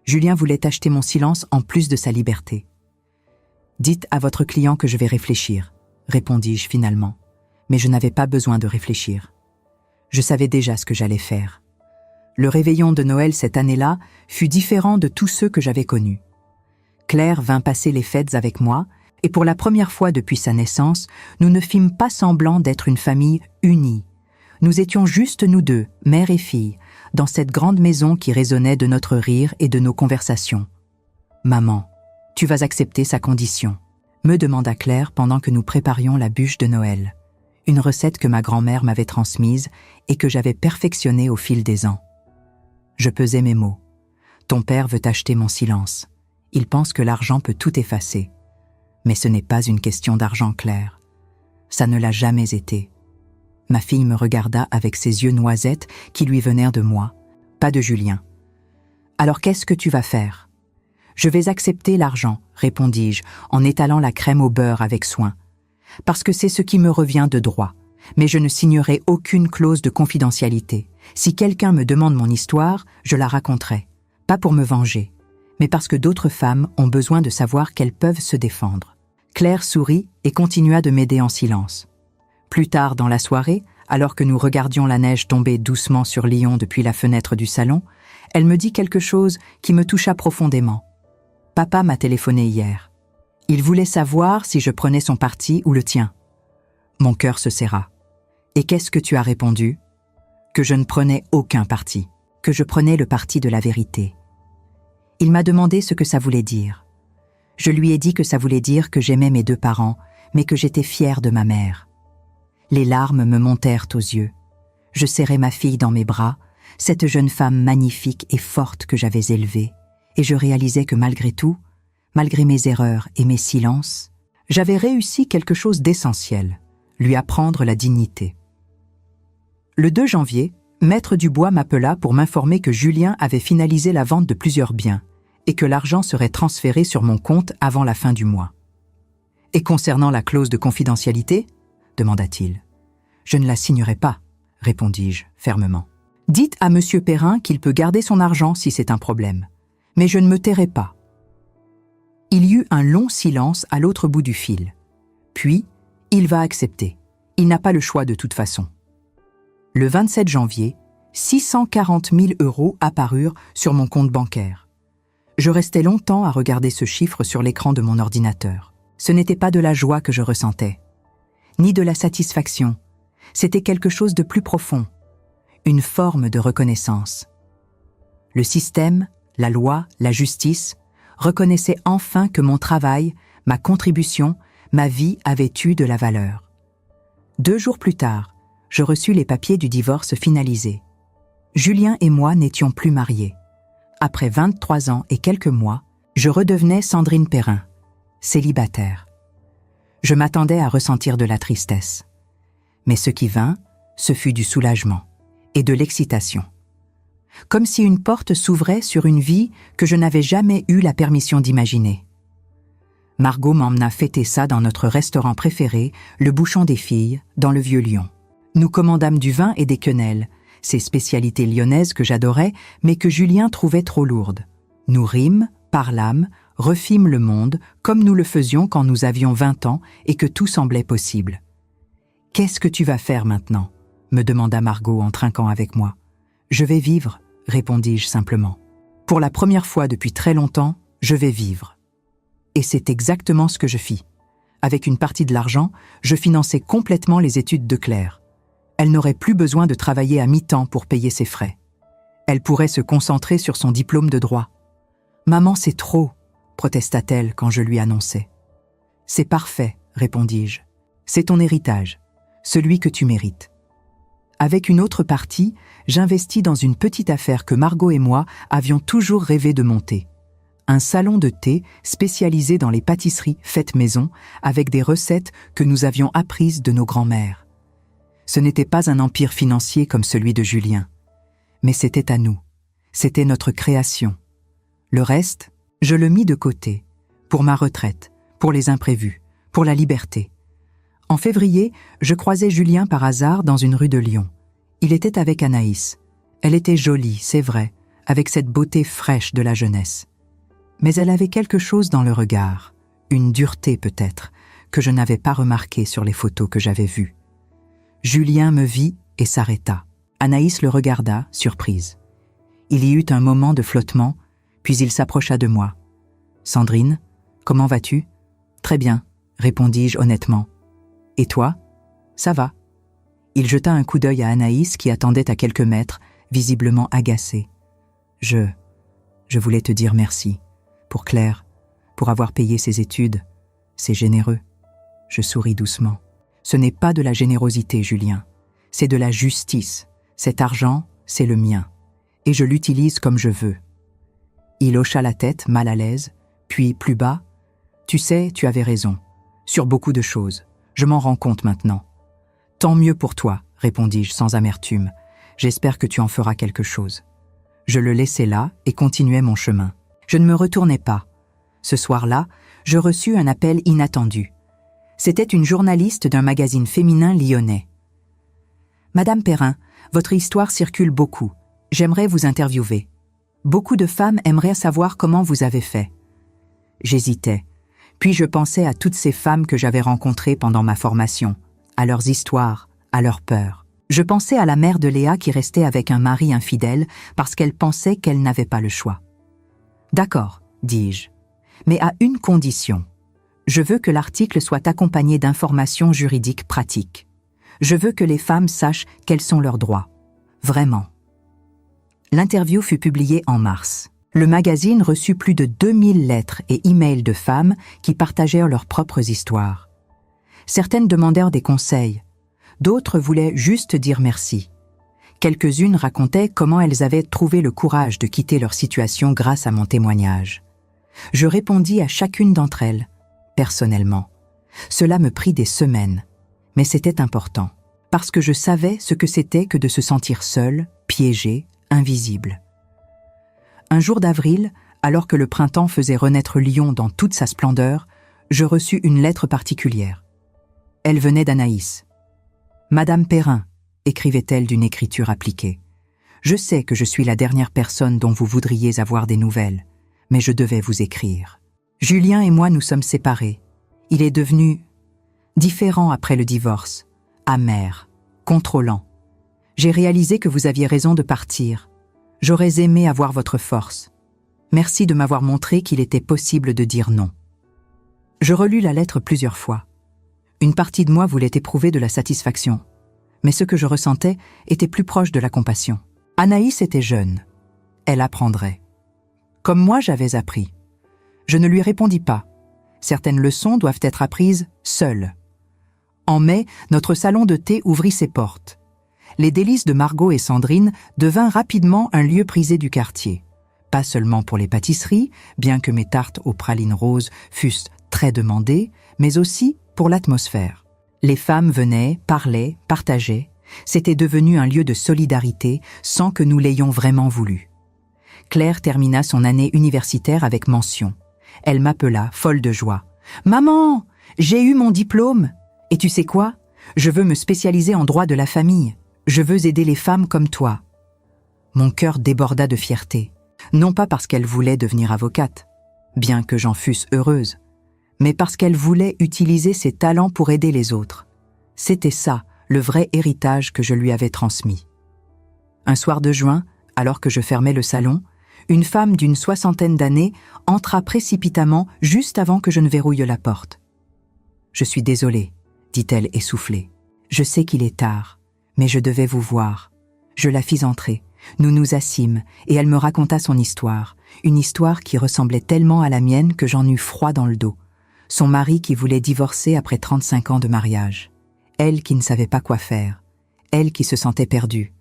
Julien voulait acheter mon silence en plus de sa liberté. « Dites à votre client que je vais réfléchir », répondis-je finalement. Mais je n'avais pas besoin de réfléchir. Je savais déjà ce que j'allais faire. Le réveillon de Noël cette année-là fut différent de tous ceux que j'avais connus. Claire vint passer les fêtes avec moi, et pour la première fois depuis sa naissance, nous ne fîmes pas semblant d'être une famille unie, Nous étions juste nous deux, mère et fille, dans cette grande maison qui résonnait de notre rire et de nos conversations. « Maman, tu vas accepter sa condition ?» me demanda Claire pendant que nous préparions la bûche de Noël, une recette que ma grand-mère m'avait transmise et que j'avais perfectionnée au fil des ans. Je pesai mes mots. Ton père veut acheter mon silence. Il pense que l'argent peut tout effacer. Mais ce n'est pas une question d'argent, Claire. Ça ne l'a jamais été. Ma fille me regarda avec ses yeux noisettes qui lui venèrent de moi, pas de Julien. Alors qu'est-ce que tu vas faire ? Je vais accepter l'argent, répondis-je, en étalant la crème au beurre avec soin. Parce que c'est ce qui me revient de droit. Mais je ne signerai aucune clause de confidentialité. Si quelqu'un me demande mon histoire, je la raconterai. Pas pour me venger, mais parce que d'autres femmes ont besoin de savoir qu'elles peuvent se défendre. Claire sourit et continua de m'aider en silence. Plus tard dans la soirée, alors que nous regardions la neige tomber doucement sur Lyon depuis la fenêtre du salon, elle me dit quelque chose qui me toucha profondément. Papa m'a téléphoné hier. Il voulait savoir si je prenais son parti ou le tien. Mon cœur se serra. Et qu'est-ce que tu as répondu ? Que je ne prenais aucun parti, que je prenais le parti de la vérité. Il m'a demandé ce que ça voulait dire. Je lui ai dit que ça voulait dire que j'aimais mes deux parents, mais que j'étais fière de ma mère. Les larmes me montèrent aux yeux. Je serrai ma fille dans mes bras, cette jeune femme magnifique et forte que j'avais élevée, et je réalisais que malgré tout, malgré mes erreurs et mes silences, j'avais réussi quelque chose d'essentiel, lui apprendre la dignité. Le 2 janvier, Maître Dubois m'appela pour m'informer que Julien avait finalisé la vente de plusieurs biens et que l'argent serait transféré sur mon compte avant la fin du mois. « Et concernant la clause de confidentialité ?» demanda-t-il. « Je ne la signerai pas, » répondis-je fermement. « Dites à M. Perrin qu'il peut garder son argent si c'est un problème, mais je ne me tairai pas. » Il y eut un long silence à l'autre bout du fil. Puis, il va accepter. Il n'a pas le choix de toute façon. Le 27 janvier, 640 000 € apparurent sur mon compte bancaire. Je restais longtemps à regarder ce chiffre sur l'écran de mon ordinateur. Ce n'était pas de la joie que je ressentais, ni de la satisfaction. C'était quelque chose de plus profond, une forme de reconnaissance. Le système, la loi, la justice reconnaissaient enfin que mon travail, ma contribution, ma vie avaient eu de la valeur. 2 jours plus tard, je reçus les papiers du divorce finalisés. Julien et moi n'étions plus mariés. Après 23 ans et quelques mois, je redevenais Sandrine Perrin, célibataire. Je m'attendais à ressentir de la tristesse. Mais ce qui vint, ce fut du soulagement et de l'excitation. Comme si une porte s'ouvrait sur une vie que je n'avais jamais eu la permission d'imaginer. Margot m'emmena fêter ça dans notre restaurant préféré, le Bouchon des Filles, dans le Vieux-Lyon. Nous commandâmes du vin et des quenelles, ces spécialités lyonnaises que j'adorais, mais que Julien trouvait trop lourdes. Nous rîmes, parlâmes, refîmes le monde, comme nous le faisions quand nous avions 20 ans et que tout semblait possible. « Qu'est-ce que tu vas faire maintenant ?» me demanda Margot en trinquant avec moi. « Je vais vivre, » répondis-je simplement. « Pour la première fois depuis très longtemps, je vais vivre. » Et c'est exactement ce que je fis. Avec une partie de l'argent, je finançais complètement les études de Claire. Elle n'aurait plus besoin de travailler à mi-temps pour payer ses frais. Elle pourrait se concentrer sur son diplôme de droit. « Maman, c'est trop !» protesta-t-elle quand je lui annonçai. « C'est parfait, » répondis-je. « C'est ton héritage, celui que tu mérites. » Avec une autre partie, j'investis dans une petite affaire que Margot et moi avions toujours rêvé de monter. Un salon de thé spécialisé dans les pâtisseries faites maison avec des recettes que nous avions apprises de nos grands-mères. Ce n'était pas un empire financier comme celui de Julien, mais c'était à nous, c'était notre création. Le reste, je le mis de côté, pour ma retraite, pour les imprévus, pour la liberté. En février, je croisai Julien par hasard dans une rue de Lyon. Il était avec Anaïs. Elle était jolie, c'est vrai, avec cette beauté fraîche de la jeunesse. Mais elle avait quelque chose dans le regard, une dureté peut-être, que je n'avais pas remarquée sur les photos que j'avais vues. Julien me vit et s'arrêta. Anaïs le regarda, surprise. Il y eut un moment de flottement, puis il s'approcha de moi. « Sandrine, comment vas-tu ?»« Très bien, » répondis-je honnêtement. « Et toi ? » « Ça va. » Il jeta un coup d'œil à Anaïs qui attendait à quelques mètres, visiblement agacée. Je voulais te dire merci. Pour Claire, pour avoir payé ses études. C'est généreux. Je souris doucement. Ce n'est pas de la générosité, Julien. C'est de la justice. Cet argent, c'est le mien. Et je l'utilise comme je veux. Il hocha la tête, mal à l'aise, puis plus bas. Tu sais, tu avais raison. Sur beaucoup de choses. Je m'en rends compte maintenant. Tant mieux pour toi, répondis-je sans amertume. J'espère que tu en feras quelque chose. Je le laissai là et continuai mon chemin. Je ne me retournai pas. Ce soir-là, je reçus un appel inattendu. C'était une journaliste d'un magazine féminin lyonnais. « Madame Perrin, votre histoire circule beaucoup. J'aimerais vous interviewer. Beaucoup de femmes aimeraient savoir comment vous avez fait. » J'hésitais. Puis je pensais à toutes ces femmes que j'avais rencontrées pendant ma formation, à leurs histoires, à leurs peurs. Je pensais à la mère de Léa qui restait avec un mari infidèle parce qu'elle pensait qu'elle n'avait pas le choix. « D'accord, dis-je, mais à une condition. Je veux que l'article soit accompagné d'informations juridiques pratiques. Je veux que les femmes sachent quels sont leurs droits. Vraiment. » L'interview fut publiée en mars. Le magazine reçut plus de 2000 lettres et emails de femmes qui partagèrent leurs propres histoires. Certaines demandèrent des conseils. D'autres voulaient juste dire merci. Quelques-unes racontaient comment elles avaient trouvé le courage de quitter leur situation grâce à mon témoignage. Je répondis à chacune d'entre elles, personnellement. Cela me prit des semaines, mais c'était important, parce que je savais ce que c'était que de se sentir seule, piégée, invisible. Un jour d'avril, alors que le printemps faisait renaître Lyon dans toute sa splendeur, je reçus une lettre particulière. Elle venait d'Anaïs. « Madame Perrin », écrivait-elle d'une écriture appliquée. « Je sais que je suis la dernière personne dont vous voudriez avoir des nouvelles, mais je devais vous écrire. Julien et moi nous sommes séparés. Il est devenu différent après le divorce, amer, contrôlant. J'ai réalisé que vous aviez raison de partir. J'aurais aimé avoir votre force. Merci de m'avoir montré qu'il était possible de dire non. » Je relus la lettre plusieurs fois. Une partie de moi voulait éprouver de la satisfaction, mais ce que je ressentais était plus proche de la compassion. Anaïs était jeune. Elle apprendrait. Comme moi, j'avais appris. Je ne lui répondis pas. Certaines leçons doivent être apprises seules. En mai, notre salon de thé ouvrit ses portes. Les délices de Margot et Sandrine devinrent rapidement un lieu prisé du quartier. Pas seulement pour les pâtisseries, bien que mes tartes aux pralines roses fussent très demandées, mais aussi pour l'atmosphère. Les femmes venaient, parlaient, partageaient. C'était devenu un lieu de solidarité sans que nous l'ayons vraiment voulu. Claire termina son année universitaire avec mention. Elle m'appela, folle de joie. « Maman, j'ai eu mon diplôme. Et tu sais quoi? Je veux me spécialiser en droit de la famille. Je veux aider les femmes comme toi. » Mon cœur déborda de fierté. Non pas parce qu'elle voulait devenir avocate, bien que j'en fusse heureuse, mais parce qu'elle voulait utiliser ses talents pour aider les autres. C'était ça, le vrai héritage que je lui avais transmis. Un soir de juin, alors que je fermais le salon, une femme d'une 60aine d'années entra précipitamment juste avant que je ne verrouille la porte. « Je suis désolée, » dit-elle essoufflée. « Je sais qu'il est tard, mais je devais vous voir. » Je la fis entrer. Nous nous assîmes et elle me raconta son histoire, une histoire qui ressemblait tellement à la mienne que j'en eus froid dans le dos. Son mari qui voulait divorcer après 35 ans de mariage. Elle qui ne savait pas quoi faire. Elle qui se sentait perdue.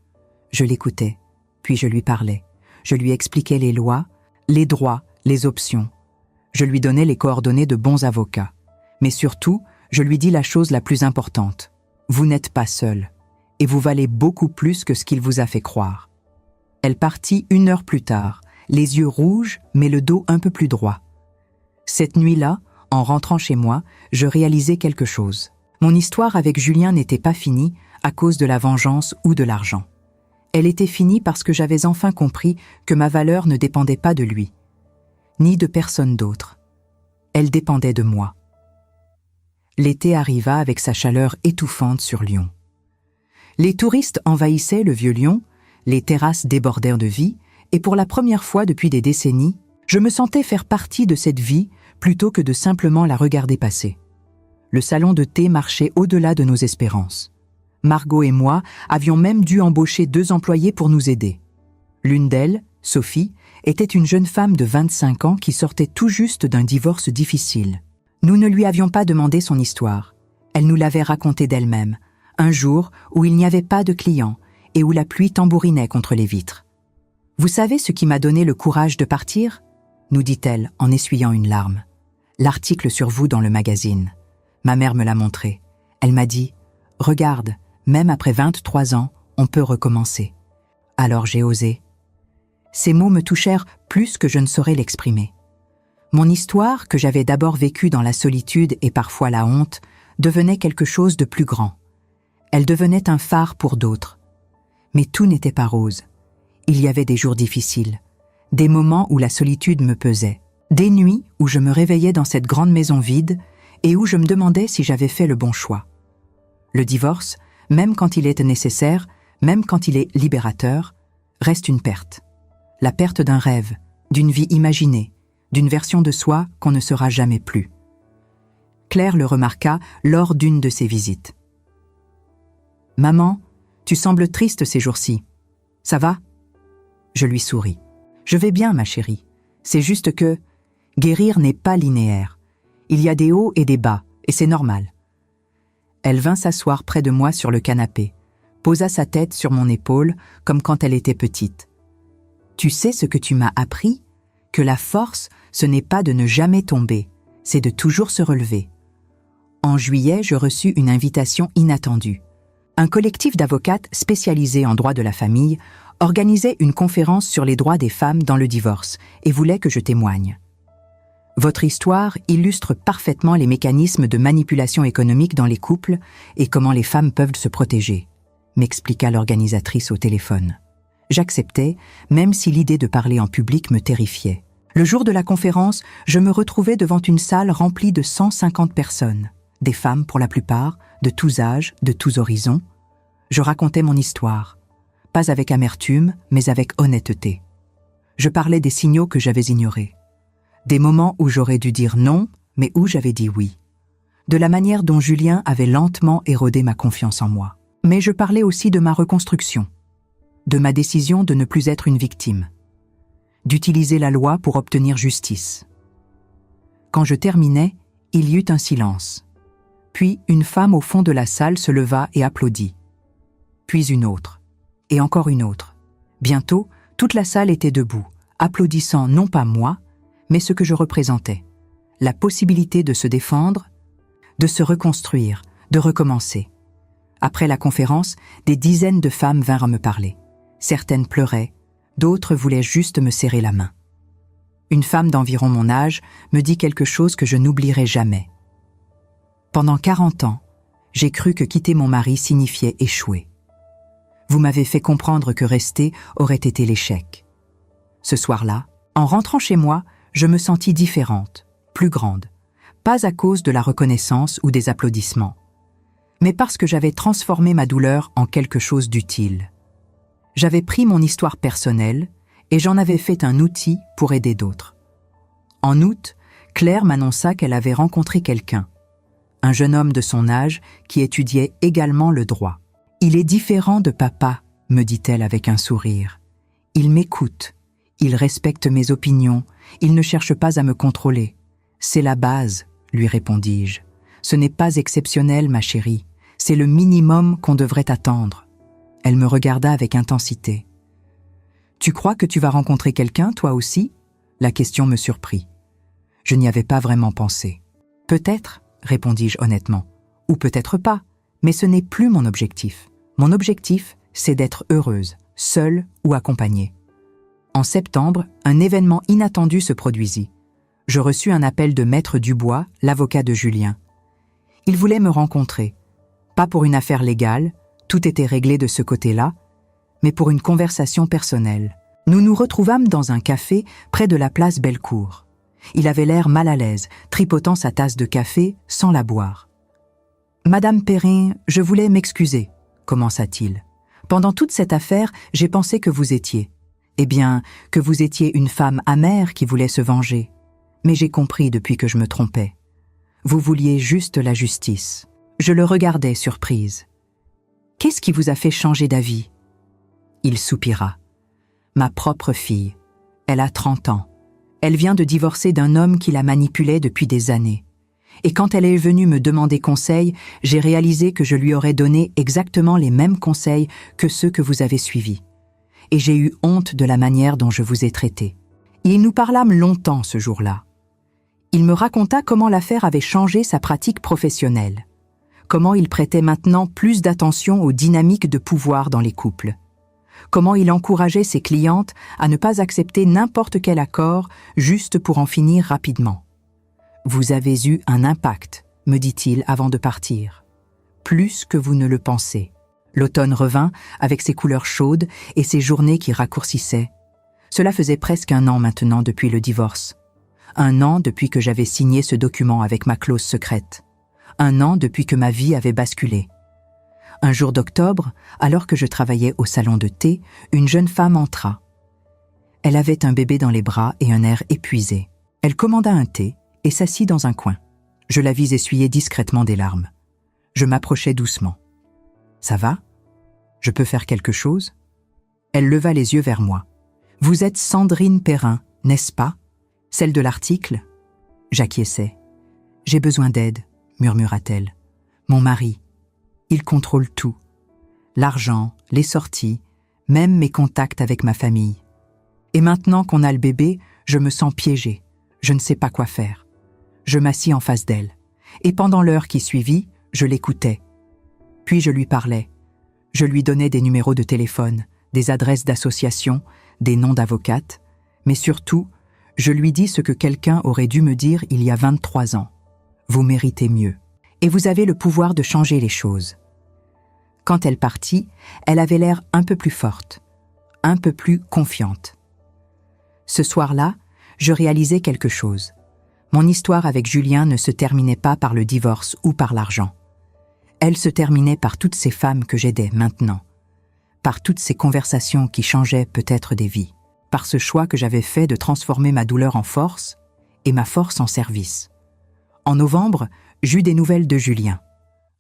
Je l'écoutais, puis je lui parlais. Je lui expliquais les lois, les droits, les options. Je lui donnais les coordonnées de bons avocats. Mais surtout, je lui dis la chose la plus importante. Vous n'êtes pas seul, et vous valez beaucoup plus que ce qu'il vous a fait croire. Elle partit 1 heure plus tard, les yeux rouges, mais le dos un peu plus droit. Cette nuit-là, en rentrant chez moi, je réalisais quelque chose. Mon histoire avec Julien n'était pas finie à cause de la vengeance ou de l'argent. Elle était finie parce que j'avais enfin compris que ma valeur ne dépendait pas de lui, ni de personne d'autre. Elle dépendait de moi. L'été arriva avec sa chaleur étouffante sur Lyon. Les touristes envahissaient le vieux Lyon, les terrasses débordèrent de vie, et pour la première fois depuis des décennies, je me sentais faire partie de cette vie plutôt que de simplement la regarder passer. Le salon de thé marchait au-delà de nos espérances. Margot et moi avions même dû embaucher 2 employés pour nous aider. L'une d'elles, Sophie, était une jeune femme de 25 ans qui sortait tout juste d'un divorce difficile. Nous ne lui avions pas demandé son histoire. Elle nous l'avait racontée d'elle-même, un jour où il n'y avait pas de clients et où la pluie tambourinait contre les vitres. « Vous savez ce qui m'a donné le courage de partir ?» nous dit-elle en essuyant une larme. « L'article sur vous dans le magazine. Ma mère me l'a montré. Elle m'a dit « Regarde, même après 23 ans, on peut recommencer. » Alors j'ai osé. Ces mots me touchèrent plus que je ne saurais l'exprimer. Mon histoire, que j'avais d'abord vécue dans la solitude et parfois la honte, devenait quelque chose de plus grand. Elle devenait un phare pour d'autres. Mais tout n'était pas rose. Il y avait des jours difficiles, des moments où la solitude me pesait, des nuits où je me réveillais dans cette grande maison vide et où je me demandais si j'avais fait le bon choix. Le divorce, même quand il est nécessaire, même quand il est libérateur, reste une perte. La perte d'un rêve, d'une vie imaginée, d'une version de soi qu'on ne sera jamais plus. Claire le remarqua lors d'une de ses visites. « Maman, tu sembles triste ces jours-ci. Ça va ?» Je lui souris. « Je vais bien, ma chérie. C'est juste que guérir n'est pas linéaire. Il y a des hauts et des bas, et c'est normal. » Elle vint s'asseoir près de moi sur le canapé, posa sa tête sur mon épaule comme quand elle était petite. « Tu sais ce que tu m'as appris ? Que la force, ce n'est pas de ne jamais tomber, c'est de toujours se relever. » En juillet, je reçus une invitation inattendue. Un collectif d'avocates spécialisés en droit de la famille organisait une conférence sur les droits des femmes dans le divorce et voulait que je témoigne. « Votre histoire illustre parfaitement les mécanismes de manipulation économique dans les couples et comment les femmes peuvent se protéger », m'expliqua l'organisatrice au téléphone. J'acceptais, même si l'idée de parler en public me terrifiait. Le jour de la conférence, je me retrouvais devant une salle remplie de 150 personnes, des femmes pour la plupart, de tous âges, de tous horizons. Je racontais mon histoire, pas avec amertume, mais avec honnêteté. Je parlais des signaux que j'avais ignorés, des moments où j'aurais dû dire non, mais où j'avais dit oui, de la manière dont Julien avait lentement érodé ma confiance en moi. Mais je parlais aussi de ma reconstruction, de ma décision de ne plus être une victime, d'utiliser la loi pour obtenir justice. Quand je terminais, il y eut un silence. Puis une femme au fond de la salle se leva et applaudit. Puis une autre, et encore une autre. Bientôt, toute la salle était debout, applaudissant non pas moi, mais ce que je représentais. La possibilité de se défendre, de se reconstruire, de recommencer. Après la conférence, des dizaines de femmes vinrent me parler. Certaines pleuraient, d'autres voulaient juste me serrer la main. Une femme d'environ mon âge me dit quelque chose que je n'oublierai jamais. Pendant 40 ans, j'ai cru que quitter mon mari signifiait échouer. Vous m'avez fait comprendre que rester aurait été l'échec. Ce soir-là, en rentrant chez moi, je me sentis différente, plus grande, pas à cause de la reconnaissance ou des applaudissements, mais parce que j'avais transformé ma douleur en quelque chose d'utile. J'avais pris mon histoire personnelle et j'en avais fait un outil pour aider d'autres. En août, Claire m'annonça qu'elle avait rencontré quelqu'un, un jeune homme de son âge qui étudiait également le droit. « Il est différent de papa », me dit-elle avec un sourire. « Il m'écoute, il respecte mes opinions, il ne cherche pas à me contrôler. C'est la base, lui répondis-je. Ce n'est pas exceptionnel, ma chérie, c'est le minimum qu'on devrait attendre. » Elle me regarda avec intensité. « Tu crois que tu vas rencontrer quelqu'un, toi aussi ?» La question me surprit. Je n'y avais pas vraiment pensé. « Peut-être, » répondis-je honnêtement, « ou peut-être pas, mais ce n'est plus mon objectif. Mon objectif, c'est d'être heureuse, seule ou accompagnée. » En septembre, un événement inattendu se produisit. Je reçus un appel de Maître Dubois, l'avocat de Julien. Il voulait me rencontrer, pas pour une affaire légale, tout était réglé de ce côté-là, mais pour une conversation personnelle. Nous nous retrouvâmes dans un café près de la place Bellecour. Il avait l'air mal à l'aise, tripotant sa tasse de café sans la boire. « Madame Perrin, je voulais m'excuser, » commença-t-il. « Pendant toute cette affaire, j'ai pensé que vous étiez. Eh bien, que vous étiez une femme amère qui voulait se venger. Mais j'ai compris depuis que je me trompais. Vous vouliez juste la justice. » Je le regardais surprise. Qu'est-ce qui vous a fait changer d'avis ?» Il soupira. « Ma propre fille. Elle a 30 ans. Elle vient de divorcer d'un homme qui la manipulait depuis des années. Et quand elle est venue me demander conseil, j'ai réalisé que je lui aurais donné exactement les mêmes conseils que ceux que vous avez suivis. Et j'ai eu honte de la manière dont je vous ai traité. Et nous parlâmes longtemps ce jour-là. Il me raconta comment l'affaire avait changé sa pratique professionnelle, comment il prêtait maintenant plus d'attention aux dynamiques de pouvoir dans les couples, comment il encourageait ses clientes à ne pas accepter n'importe quel accord juste pour en finir rapidement. « Vous avez eu un impact, me dit-il avant de partir. Plus que vous ne le pensez. » L'automne revint avec ses couleurs chaudes et ses journées qui raccourcissaient. Cela faisait presque 1 an maintenant depuis le divorce. 1 an depuis que j'avais signé ce document avec ma clause secrète. 1 an depuis que ma vie avait basculé. Un jour d'octobre, alors que je travaillais au salon de thé, une jeune femme entra. Elle avait un bébé dans les bras et un air épuisé. Elle commanda un thé et s'assit dans un coin. Je la vis essuyer discrètement des larmes. Je m'approchai doucement. « Ça va ? Je peux faire quelque chose ?» Elle leva les yeux vers moi. « Vous êtes Sandrine Perrin, n'est-ce pas ? Celle de l'article ?» J'acquiesçai. « J'ai besoin d'aide, » murmura-t-elle. « Mon mari, il contrôle tout. L'argent, les sorties, même mes contacts avec ma famille. Et maintenant qu'on a le bébé, je me sens piégée. Je ne sais pas quoi faire. » Je m'assis en face d'elle, et pendant l'heure qui suivit, je l'écoutais. Puis je lui parlais. Je lui donnais des numéros de téléphone, des adresses d'associations, des noms d'avocates, mais surtout, je lui dis ce que quelqu'un aurait dû me dire il y a 23 ans. Vous méritez mieux, et vous avez le pouvoir de changer les choses. Quand elle partit, elle avait l'air un peu plus forte, un peu plus confiante. Ce soir-là, je réalisais quelque chose. Mon histoire avec Julien ne se terminait pas par le divorce ou par l'argent. Elle se terminait par toutes ces femmes que j'aidais maintenant, par toutes ces conversations qui changeaient peut-être des vies, par ce choix que j'avais fait de transformer ma douleur en force et ma force en service. En novembre, j'eus des nouvelles de Julien.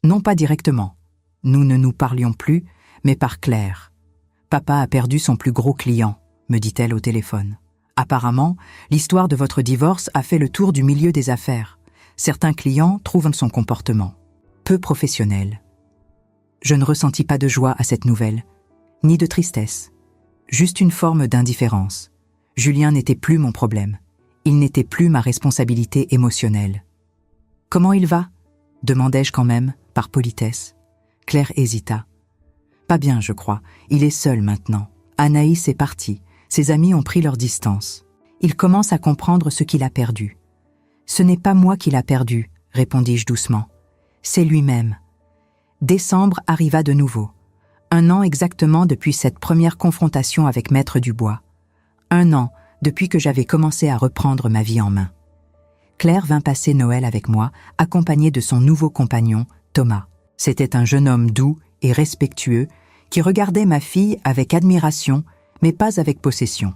Non pas directement. Nous ne nous parlions plus, mais par Claire. « Papa a perdu son plus gros client », me dit-elle au téléphone. Apparemment, l'histoire de votre divorce a fait le tour du milieu des affaires. Certains clients trouvent son comportement peu professionnel. Je ne ressentis pas de joie à cette nouvelle, ni de tristesse, juste une forme d'indifférence. Julien n'était plus mon problème. Il n'était plus ma responsabilité émotionnelle. « Comment il va ?» demandai-je quand même, par politesse. Claire hésita. « Pas bien, je crois. Il est seul maintenant. Anaïs est partie. Ses amis ont pris leur distance. Il commence à comprendre ce qu'il a perdu. « Ce n'est pas moi qui l'a perdu, » répondis-je doucement. « C'est lui-même. » Décembre arriva de nouveau. 1 an exactement depuis cette première confrontation avec Maître Dubois. 1 an depuis que j'avais commencé à reprendre ma vie en main. Claire vint passer Noël avec moi, accompagnée de son nouveau compagnon, Thomas. C'était un jeune homme doux et respectueux qui regardait ma fille avec admiration, mais pas avec possession.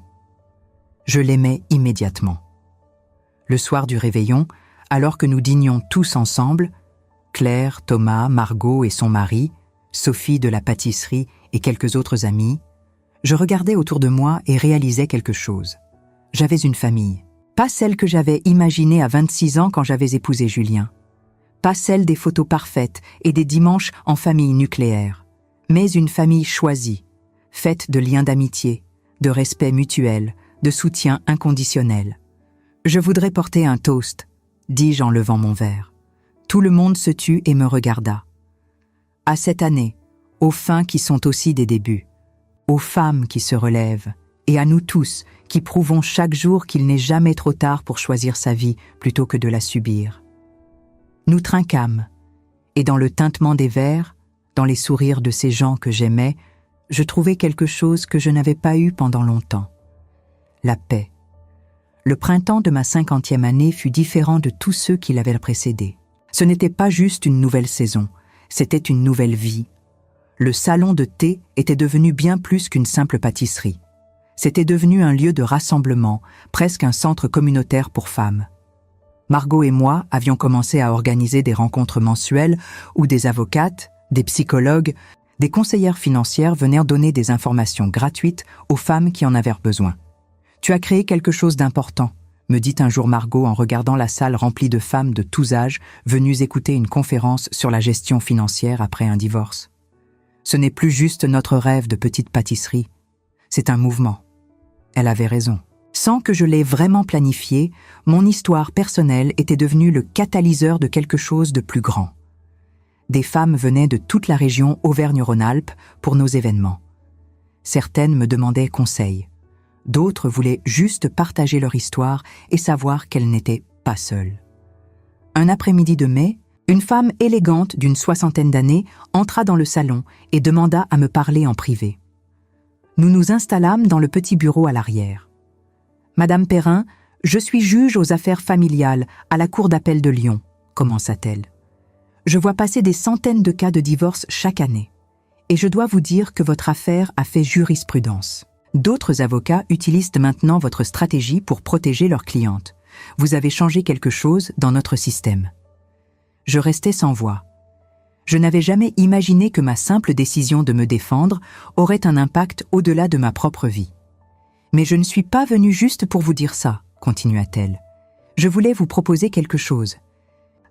Je l'aimais immédiatement. Le soir du réveillon, alors que nous dînions tous ensemble, Claire, Thomas, Margot et son mari, Sophie de la pâtisserie et quelques autres amis, je regardais autour de moi et réalisais quelque chose. J'avais une famille. Pas celle que j'avais imaginée à 26 ans quand j'avais épousé Julien. Pas celle des photos parfaites et des dimanches en famille nucléaire, mais une famille choisie, faite de liens d'amitié, de respect mutuel, de soutien inconditionnel. Je voudrais porter un toast, dis-je en levant mon verre. Tout le monde se tut et me regarda. À cette année, aux fins qui sont aussi des débuts, aux femmes qui se relèvent, et à nous tous qui prouvons chaque jour qu'il n'est jamais trop tard pour choisir sa vie plutôt que de la subir. Nous trinquâmes, et dans le tintement des verres, dans les sourires de ces gens que j'aimais, je trouvais quelque chose que je n'avais pas eu pendant longtemps. La paix. Le printemps de ma 50e année fut différent de tous ceux qui l'avaient précédé. Ce n'était pas juste une nouvelle saison, c'était une nouvelle vie. Le salon de thé était devenu bien plus qu'une simple pâtisserie. C'était devenu un lieu de rassemblement, presque un centre communautaire pour femmes. Margot et moi avions commencé à organiser des rencontres mensuelles où des avocates, des psychologues, Des conseillères financières venaient donner des informations gratuites aux femmes qui en avaient besoin. « Tu as créé quelque chose d'important », me dit un jour Margot en regardant la salle remplie de femmes de tous âges venues écouter une conférence sur la gestion financière après un divorce. Ce n'est plus juste notre rêve de petite pâtisserie, c'est un mouvement. Elle avait raison. Sans que je l'aie vraiment planifié, mon histoire personnelle était devenue le catalyseur de quelque chose de plus grand. Des femmes venaient de toute la région Auvergne-Rhône-Alpes pour nos événements. Certaines me demandaient conseil. D'autres voulaient juste partager leur histoire et savoir qu'elles n'étaient pas seules. Un après-midi de mai, une femme élégante d'une 60aine d'années entra dans le salon et demanda à me parler en privé. Nous nous installâmes dans le petit bureau à l'arrière. « Madame Perrin, je suis juge aux affaires familiales à la Cour d'appel de Lyon », commença-t-elle. « Je vois passer des centaines de cas de divorce chaque année. Et je dois vous dire que votre affaire a fait jurisprudence. D'autres avocats utilisent maintenant votre stratégie pour protéger leurs clientes. Vous avez changé quelque chose dans notre système. » Je restais sans voix. Je n'avais jamais imaginé que ma simple décision de me défendre aurait un impact au-delà de ma propre vie. « Mais je ne suis pas venue juste pour vous dire ça, » continua-t-elle. « Je voulais vous proposer quelque chose.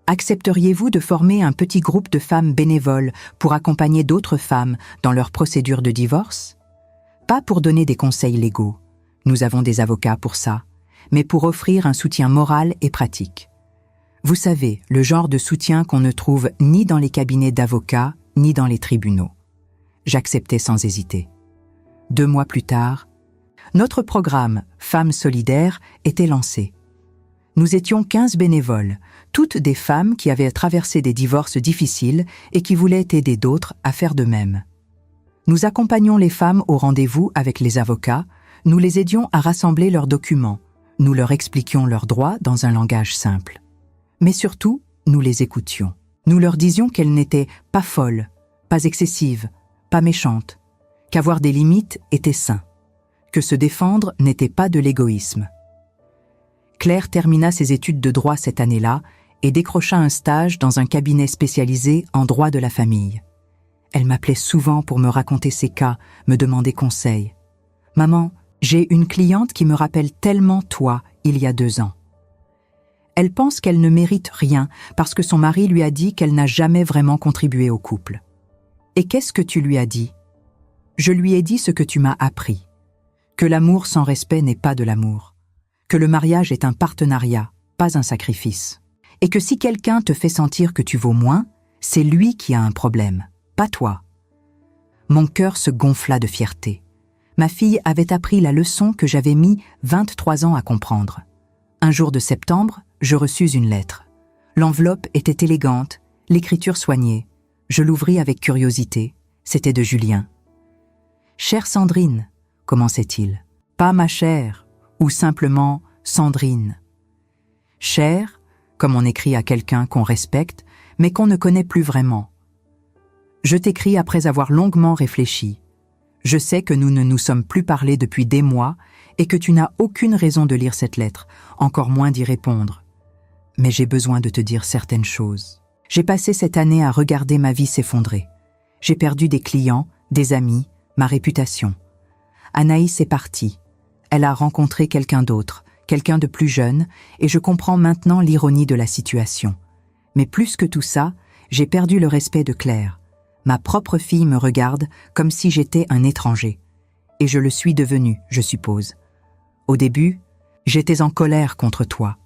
Accepteriez-vous de former un petit groupe de femmes bénévoles pour accompagner d'autres femmes dans leur procédure de divorce ? Pas pour donner des conseils légaux, nous avons des avocats pour ça, mais pour offrir un soutien moral et pratique. Vous savez, le genre de soutien qu'on ne trouve ni dans les cabinets d'avocats, ni dans les tribunaux. » J'acceptais sans hésiter. 2 mois plus tard, notre programme Femmes solidaires était lancé. Nous étions 15 bénévoles, toutes des femmes qui avaient traversé des divorces difficiles et qui voulaient aider d'autres à faire de même. Nous accompagnions les femmes au rendez-vous avec les avocats, nous les aidions à rassembler leurs documents, nous leur expliquions leurs droits dans un langage simple. Mais surtout, nous les écoutions. Nous leur disions qu'elles n'étaient pas folles, pas excessives, pas méchantes, qu'avoir des limites était sain, que se défendre n'était pas de l'égoïsme. Claire termina ses études de droit cette année-là et décrocha un stage dans un cabinet spécialisé en droit de la famille. Elle m'appelait souvent pour me raconter ses cas, me demander conseil. « Maman, j'ai une cliente qui me rappelle tellement toi il y a 2 ans. Elle pense qu'elle ne mérite rien parce que son mari lui a dit qu'elle n'a jamais vraiment contribué au couple. Et qu'est-ce que tu lui as dit ? Je lui ai dit ce que tu m'as appris. Que l'amour sans respect n'est pas de l'amour. Que le mariage est un partenariat, pas un sacrifice. Et que si quelqu'un te fait sentir que tu vaux moins, c'est lui qui a un problème, pas toi. » Mon cœur se gonfla de fierté. Ma fille avait appris la leçon que j'avais mis 23 ans à comprendre. Un jour de septembre, je reçus une lettre. L'enveloppe était élégante, l'écriture soignée. Je l'ouvris avec curiosité. C'était de Julien. « Chère Sandrine », commençait-il, « pas ma chère, ou simplement Sandrine. Chère, comme on écrit à quelqu'un qu'on respecte, mais qu'on ne connaît plus vraiment. Je t'écris après avoir longuement réfléchi. Je sais que nous ne nous sommes plus parlé depuis des mois et que tu n'as aucune raison de lire cette lettre, encore moins d'y répondre. Mais j'ai besoin de te dire certaines choses. J'ai passé cette année à regarder ma vie s'effondrer. J'ai perdu des clients, des amis, ma réputation. Anaïs est partie. Elle a rencontré quelqu'un d'autre, quelqu'un de plus jeune, et je comprends maintenant l'ironie de la situation. Mais plus que tout ça, j'ai perdu le respect de Claire. Ma propre fille me regarde comme si j'étais un étranger. Et je le suis devenu, je suppose. Au début, j'étais en colère contre toi.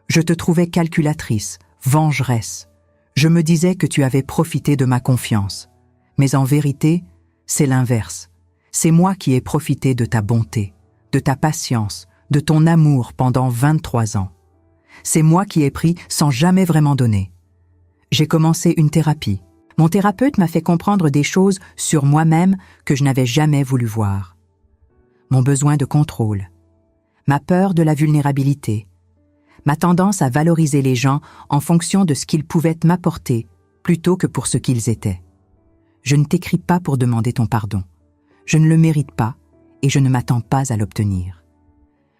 Je te trouvais calculatrice, vengeresse. Je me disais que tu avais profité de ma confiance. Mais en vérité, c'est l'inverse. C'est moi qui ai profité de ta bonté, de ta patience, de ton amour pendant 23 ans. C'est moi qui ai pris sans jamais vraiment donner. J'ai commencé une thérapie. Mon thérapeute m'a fait comprendre des choses sur moi-même que je n'avais jamais voulu voir. Mon besoin de contrôle, ma peur de la vulnérabilité, ma tendance à valoriser les gens en fonction de ce qu'ils pouvaient m'apporter plutôt que pour ce qu'ils étaient. Je ne t'écris pas pour demander ton pardon. Je ne le mérite pas et je ne m'attends pas à l'obtenir.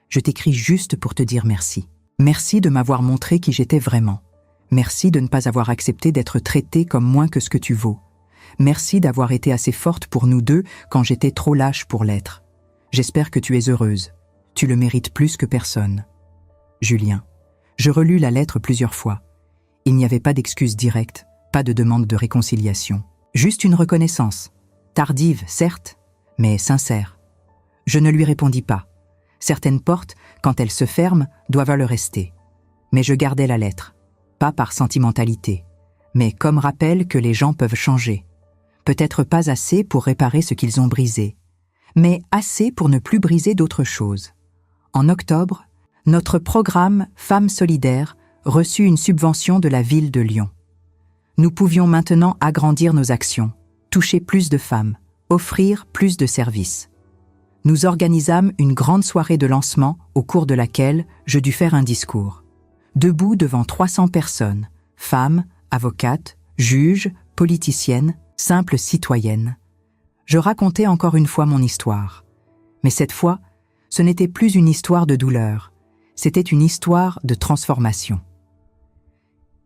Je t'écris juste pour te dire merci. Merci de m'avoir montré qui j'étais vraiment. Merci de ne pas avoir accepté d'être traité comme moins que ce que tu vaux. Merci d'avoir été assez forte pour nous deux quand j'étais trop lâche pour l'être. J'espère que tu es heureuse. Tu le mérites plus que personne. Julien. Je relus la lettre plusieurs fois. Il n'y avait pas d'excuse directe, pas de demande de réconciliation. Juste une reconnaissance. Tardive, certes, mais sincère. Je ne lui répondis pas. Certaines portes, quand elles se ferment, doivent le rester. Mais je gardais la lettre. Pas par sentimentalité, mais comme rappel que les gens peuvent changer. Peut-être pas assez pour réparer ce qu'ils ont brisé, mais assez pour ne plus briser d'autres choses. En octobre, notre programme Femmes solidaires reçut une subvention de la ville de Lyon. Nous pouvions maintenant agrandir nos actions, toucher plus de femmes, offrir plus de services. Nous organisâmes une grande soirée de lancement au cours de laquelle je dus faire un discours. Debout devant 300 personnes, femmes, avocates, juges, politiciennes, simples citoyennes. Je racontais encore une fois mon histoire. Mais cette fois, ce n'était plus une histoire de douleur, c'était une histoire de transformation.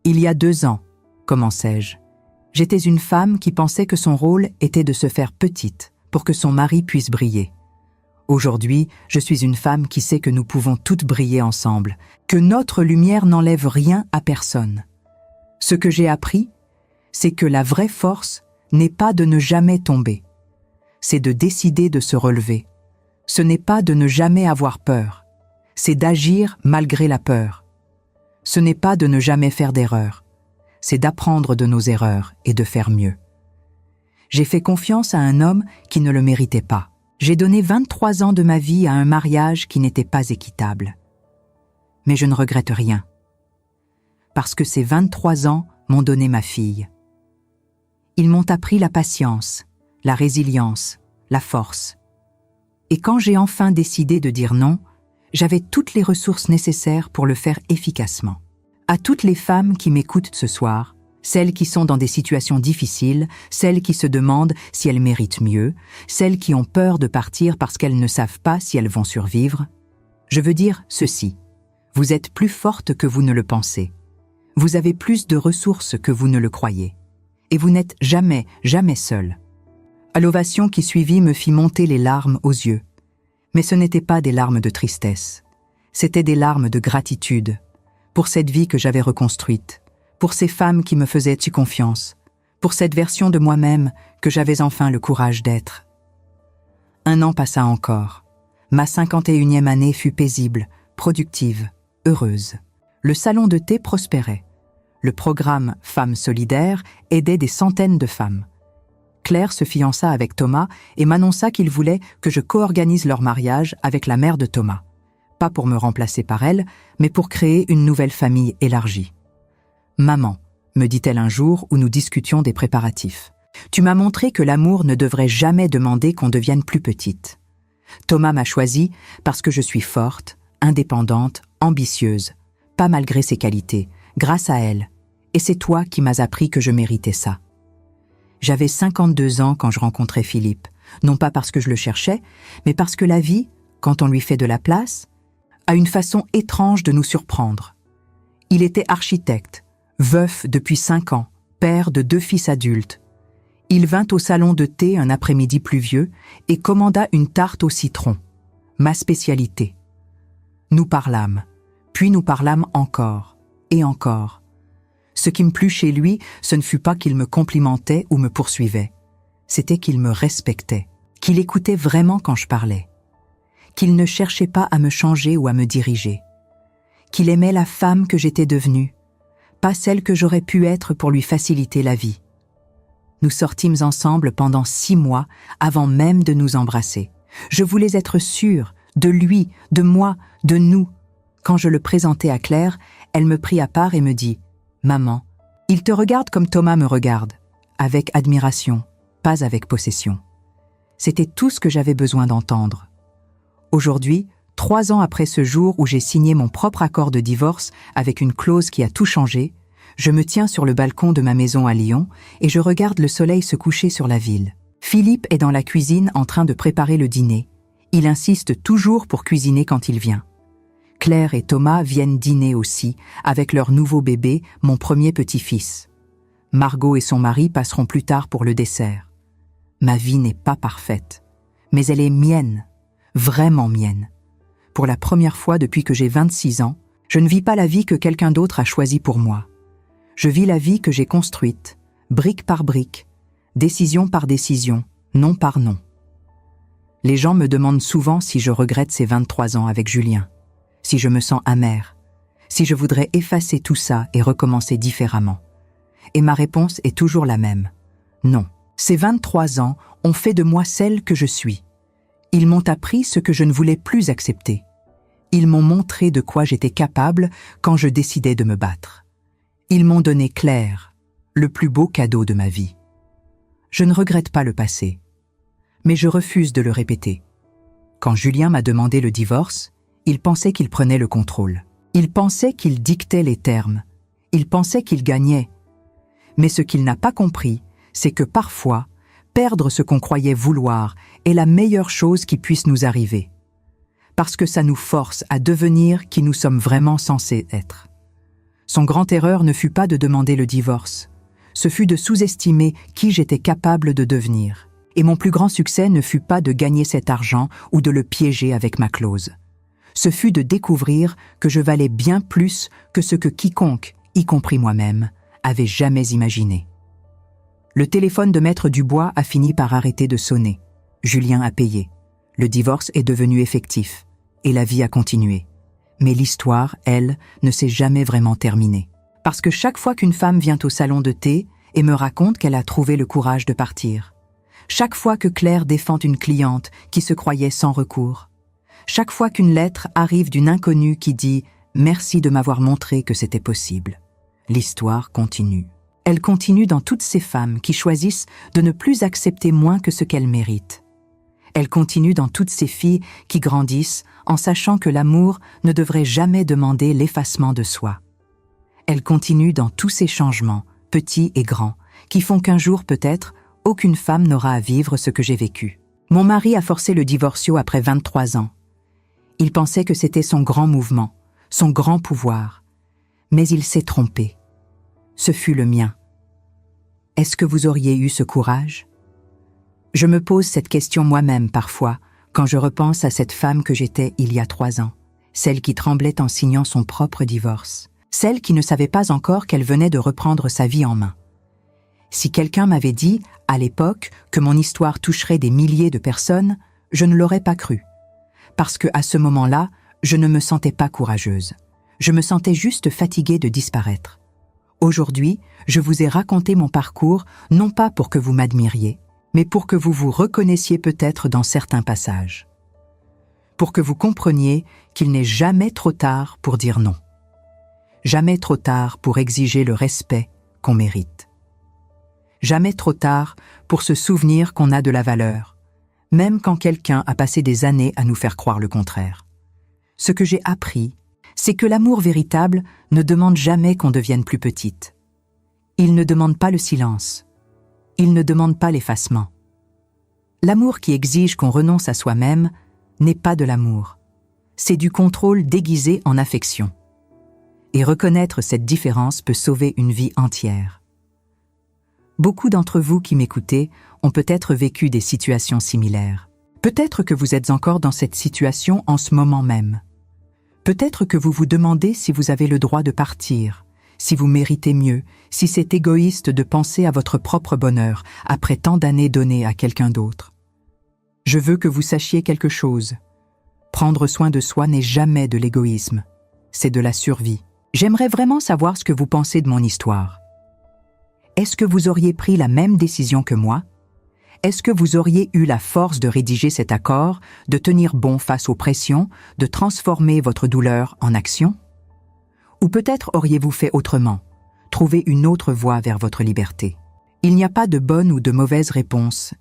Il y a 2 ans, commençai-je, j'étais une femme qui pensait que son rôle était de se faire petite pour que son mari puisse briller. Aujourd'hui, je suis une femme qui sait que nous pouvons toutes briller ensemble, que notre lumière n'enlève rien à personne. Ce que j'ai appris, c'est que la vraie force n'est pas de ne jamais tomber. C'est de décider de se relever. Ce n'est pas de ne jamais avoir peur. C'est d'agir malgré la peur. Ce n'est pas de ne jamais faire d'erreurs. C'est d'apprendre de nos erreurs et de faire mieux. J'ai fait confiance à un homme qui ne le méritait pas. J'ai donné 23 ans de ma vie à un mariage qui n'était pas équitable. Mais je ne regrette rien. Parce que ces 23 ans m'ont donné ma fille. Ils m'ont appris la patience, la résilience, la force. Et quand j'ai enfin décidé de dire non, j'avais toutes les ressources nécessaires pour le faire efficacement. À toutes les femmes qui m'écoutent ce soir, celles qui sont dans des situations difficiles, celles qui se demandent si elles méritent mieux, celles qui ont peur de partir parce qu'elles ne savent pas si elles vont survivre, je veux dire ceci. Vous êtes plus forte que vous ne le pensez. Vous avez plus de ressources que vous ne le croyez. Et vous n'êtes jamais, jamais seule. À l'ovation qui suivit me fit monter les larmes aux yeux. Mais ce n'étaient pas des larmes de tristesse. C'étaient des larmes de gratitude pour cette vie que j'avais reconstruite, pour ces femmes qui me faisaient si confiance, pour cette version de moi-même que j'avais enfin le courage d'être. 1 an passa encore. Ma 51e année fut paisible, productive, heureuse. Le salon de thé prospérait. Le programme Femmes solidaires aidait des centaines de femmes. Claire se fiança avec Thomas et m'annonça qu'il voulait que je co-organise leur mariage avec la mère de Thomas. Pas pour me remplacer par elle, mais pour créer une nouvelle famille élargie. « Maman », me dit-elle un jour où nous discutions des préparatifs, « tu m'as montré que l'amour ne devrait jamais demander qu'on devienne plus petite. Thomas m'a choisie parce que je suis forte, indépendante, ambitieuse, pas malgré ses qualités, grâce à elle, et c'est toi qui m'as appris que je méritais ça. » J'avais 52 ans quand je rencontrais Philippe, non pas parce que je le cherchais, mais parce que la vie, quand on lui fait de la place, a une façon étrange de nous surprendre. Il était architecte, veuf depuis 5 ans, père de 2 fils adultes. Il vint au salon de thé un après-midi pluvieux et commanda une tarte au citron, ma spécialité. Nous parlâmes, puis nous parlâmes encore, et encore. Ce qui me plut chez lui, ce ne fut pas qu'il me complimentait ou me poursuivait. C'était qu'il me respectait, qu'il écoutait vraiment quand je parlais, qu'il ne cherchait pas à me changer ou à me diriger, qu'il aimait la femme que j'étais devenue, pas celle que j'aurais pu être pour lui faciliter la vie. Nous sortîmes ensemble pendant 6 mois avant même de nous embrasser. Je voulais être sûre de lui, de moi, de nous. Quand je le présentai à Claire, elle me prit à part et me dit « Maman, il te regarde comme Thomas me regarde, avec admiration, pas avec possession. » C'était tout ce que j'avais besoin d'entendre. Aujourd'hui, 3 ans après ce jour où j'ai signé mon propre accord de divorce avec une clause qui a tout changé, je me tiens sur le balcon de ma maison à Lyon et je regarde le soleil se coucher sur la ville. Philippe est dans la cuisine en train de préparer le dîner. Il insiste toujours pour cuisiner quand il vient. Claire et Thomas viennent dîner aussi, avec leur nouveau bébé, mon premier petit-fils. Margot et son mari passeront plus tard pour le dessert. Ma vie n'est pas parfaite, mais elle est mienne, vraiment mienne. Pour la première fois depuis que j'ai 26 ans, je ne vis pas la vie que quelqu'un d'autre a choisie pour moi. Je vis la vie que j'ai construite, brique par brique, décision par décision, non par non. Les gens me demandent souvent si je regrette ces 23 ans avec Julien, si je me sens amère, si je voudrais effacer tout ça et recommencer différemment. Et ma réponse est toujours la même. Non, ces 23 ans ont fait de moi celle que je suis. Ils m'ont appris ce que je ne voulais plus accepter. Ils m'ont montré de quoi j'étais capable quand je décidais de me battre. Ils m'ont donné Claire, le plus beau cadeau de ma vie. Je ne regrette pas le passé, mais je refuse de le répéter. Quand Julien m'a demandé le divorce, il pensait qu'il prenait le contrôle. Il pensait qu'il dictait les termes. Il pensait qu'il gagnait. Mais ce qu'il n'a pas compris, c'est que parfois, perdre ce qu'on croyait vouloir est la meilleure chose qui puisse nous arriver. Parce que ça nous force à devenir qui nous sommes vraiment censés être. Son grande erreur ne fut pas de demander le divorce. Ce fut de sous-estimer qui j'étais capable de devenir. Et mon plus grand succès ne fut pas de gagner cet argent ou de le piéger avec ma clause. Ce fut de découvrir que je valais bien plus que ce que quiconque, y compris moi-même, avait jamais imaginé. Le téléphone de Maître Dubois a fini par arrêter de sonner. Julien a payé. Le divorce est devenu effectif. Et la vie a continué. Mais l'histoire, elle, ne s'est jamais vraiment terminée. Parce que chaque fois qu'une femme vient au salon de thé et me raconte qu'elle a trouvé le courage de partir, chaque fois que Claire défend une cliente qui se croyait sans recours, chaque fois qu'une lettre arrive d'une inconnue qui dit « Merci de m'avoir montré que c'était possible », l'histoire continue. Elle continue dans toutes ces femmes qui choisissent de ne plus accepter moins que ce qu'elles méritent. Elle continue dans toutes ces filles qui grandissent en sachant que l'amour ne devrait jamais demander l'effacement de soi. Elle continue dans tous ces changements, petits et grands, qui font qu'un jour peut-être, aucune femme n'aura à vivre ce que j'ai vécu. Mon mari a forcé le divorcio après 23 ans. Il pensait que c'était son grand mouvement, son grand pouvoir. Mais il s'est trompé. Ce fut le mien. Est-ce que vous auriez eu ce courage ? Je me pose cette question moi-même parfois, quand je repense à cette femme que j'étais il y a 3 ans, celle qui tremblait en signant son propre divorce, celle qui ne savait pas encore qu'elle venait de reprendre sa vie en main. Si quelqu'un m'avait dit, à l'époque, que mon histoire toucherait des milliers de personnes, je ne l'aurais pas cru. Parce qu'à ce moment-là, je ne me sentais pas courageuse. Je me sentais juste fatiguée de disparaître. Aujourd'hui, je vous ai raconté mon parcours, non pas pour que vous m'admiriez, mais pour que vous vous reconnaissiez peut-être dans certains passages. Pour que vous compreniez qu'il n'est jamais trop tard pour dire non. Jamais trop tard pour exiger le respect qu'on mérite. Jamais trop tard pour se souvenir qu'on a de la valeur, même quand quelqu'un a passé des années à nous faire croire le contraire. Ce que j'ai appris, c'est que l'amour véritable ne demande jamais qu'on devienne plus petite. Il ne demande pas le silence. Il ne demande pas l'effacement. L'amour qui exige qu'on renonce à soi-même n'est pas de l'amour. C'est du contrôle déguisé en affection. Et reconnaître cette différence peut sauver une vie entière. Beaucoup d'entre vous qui m'écoutez ont peut-être vécu des situations similaires. Peut-être que vous êtes encore dans cette situation en ce moment même. Peut-être que vous vous demandez si vous avez le droit de partir, si vous méritez mieux, si c'est égoïste de penser à votre propre bonheur après tant d'années données à quelqu'un d'autre. Je veux que vous sachiez quelque chose. Prendre soin de soi n'est jamais de l'égoïsme, c'est de la survie. J'aimerais vraiment savoir ce que vous pensez de mon histoire. Est-ce que vous auriez pris la même décision que moi ? Est-ce que vous auriez eu la force de rédiger cet accord, de tenir bon face aux pressions, de transformer votre douleur en action ? Ou peut-être auriez-vous fait autrement, trouvé une autre voie vers votre liberté. Il n'y a pas de bonne ou de mauvaise réponse.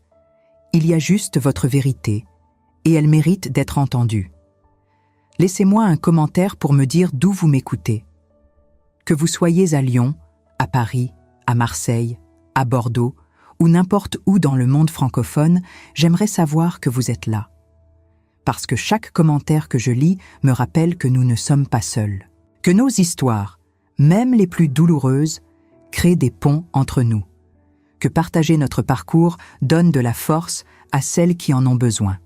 Il y a juste votre vérité, et elle mérite d'être entendue. Laissez-moi un commentaire pour me dire d'où vous m'écoutez. Que vous soyez à Lyon, à Paris, à Marseille, à Bordeaux, ou n'importe où dans le monde francophone, j'aimerais savoir que vous êtes là. Parce que chaque commentaire que je lis me rappelle que nous ne sommes pas seuls. Que nos histoires, même les plus douloureuses, crée des ponts entre nous. Que partager notre parcours donne de la force à celles qui en ont besoin.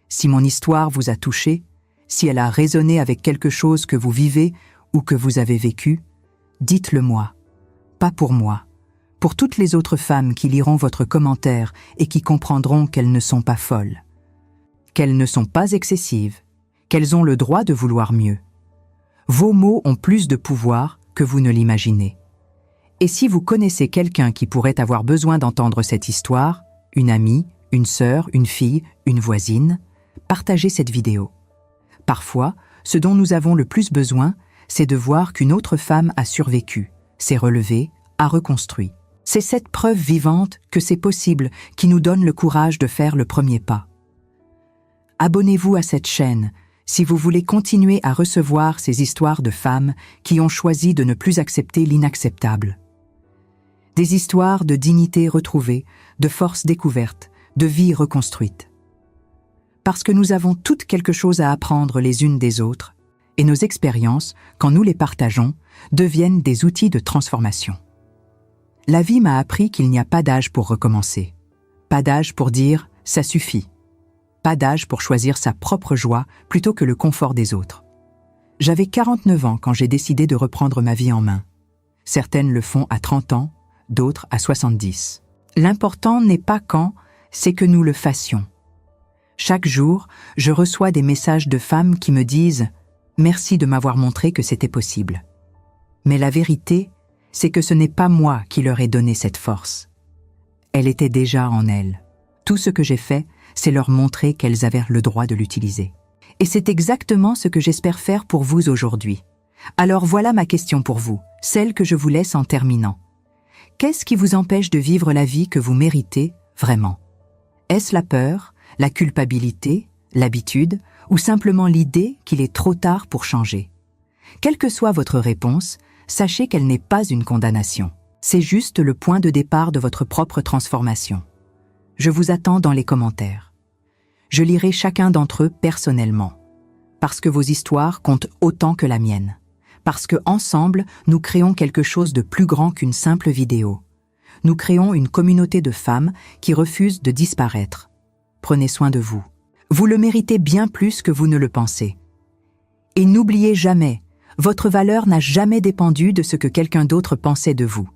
Si mon histoire vous a touché, si elle a résonné avec quelque chose que vous vivez ou que vous avez vécu, dites-le moi. Pas pour moi, pour toutes les autres femmes qui liront votre commentaire et qui comprendront qu'elles ne sont pas folles, qu'elles ne sont pas excessives, qu'elles ont le droit de vouloir mieux. Vos mots ont plus de pouvoir que vous ne l'imaginez. Et si vous connaissez quelqu'un qui pourrait avoir besoin d'entendre cette histoire, une amie, une sœur, une fille, une voisine, partagez cette vidéo. Parfois, ce dont nous avons le plus besoin, c'est de voir qu'une autre femme a survécu, s'est relevée, a reconstruit. C'est cette preuve vivante que c'est possible qui nous donne le courage de faire le premier pas. Abonnez-vous à cette chaîne si vous voulez continuer à recevoir ces histoires de femmes qui ont choisi de ne plus accepter l'inacceptable. Des histoires de dignité retrouvée, de force découverte, de vie reconstruite. Parce que nous avons toutes quelque chose à apprendre les unes des autres, et nos expériences, quand nous les partageons, deviennent des outils de transformation. La vie m'a appris qu'il n'y a pas d'âge pour recommencer. Pas d'âge pour dire « ça suffit ». Pas d'âge pour choisir sa propre joie plutôt que le confort des autres. J'avais 49 ans quand j'ai décidé de reprendre ma vie en main. Certaines le font à 30 ans, d'autres à 70. L'important n'est pas quand, c'est que nous le fassions. Chaque jour, je reçois des messages de femmes qui me disent « Merci de m'avoir montré que c'était possible ». Mais la vérité, c'est que ce n'est pas moi qui leur ai donné cette force. Elle était déjà en elles. Tout ce que j'ai fait, c'est leur montrer qu'elles avaient le droit de l'utiliser. Et c'est exactement ce que j'espère faire pour vous aujourd'hui. Alors voilà ma question pour vous, celle que je vous laisse en terminant. Qu'est-ce qui vous empêche de vivre la vie que vous méritez vraiment? Est-ce la peur, la culpabilité, l'habitude, ou simplement l'idée qu'il est trop tard pour changer? Quelle que soit votre réponse, sachez qu'elle n'est pas une condamnation. C'est juste le point de départ de votre propre transformation. Je vous attends dans les commentaires. Je lirai chacun d'entre eux personnellement, parce que vos histoires comptent autant que la mienne, parce que ensemble, nous créons quelque chose de plus grand qu'une simple vidéo. Nous créons une communauté de femmes qui refusent de disparaître. Prenez soin de vous. Vous le méritez bien plus que vous ne le pensez. Et n'oubliez jamais, votre valeur n'a jamais dépendu de ce que quelqu'un d'autre pensait de vous.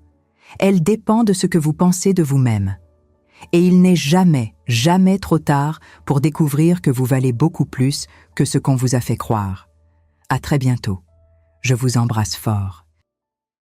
Elle dépend de ce que vous pensez de vous-même. Et il n'est jamais, jamais trop tard pour découvrir que vous valez beaucoup plus que ce qu'on vous a fait croire. À très bientôt. Je vous embrasse fort.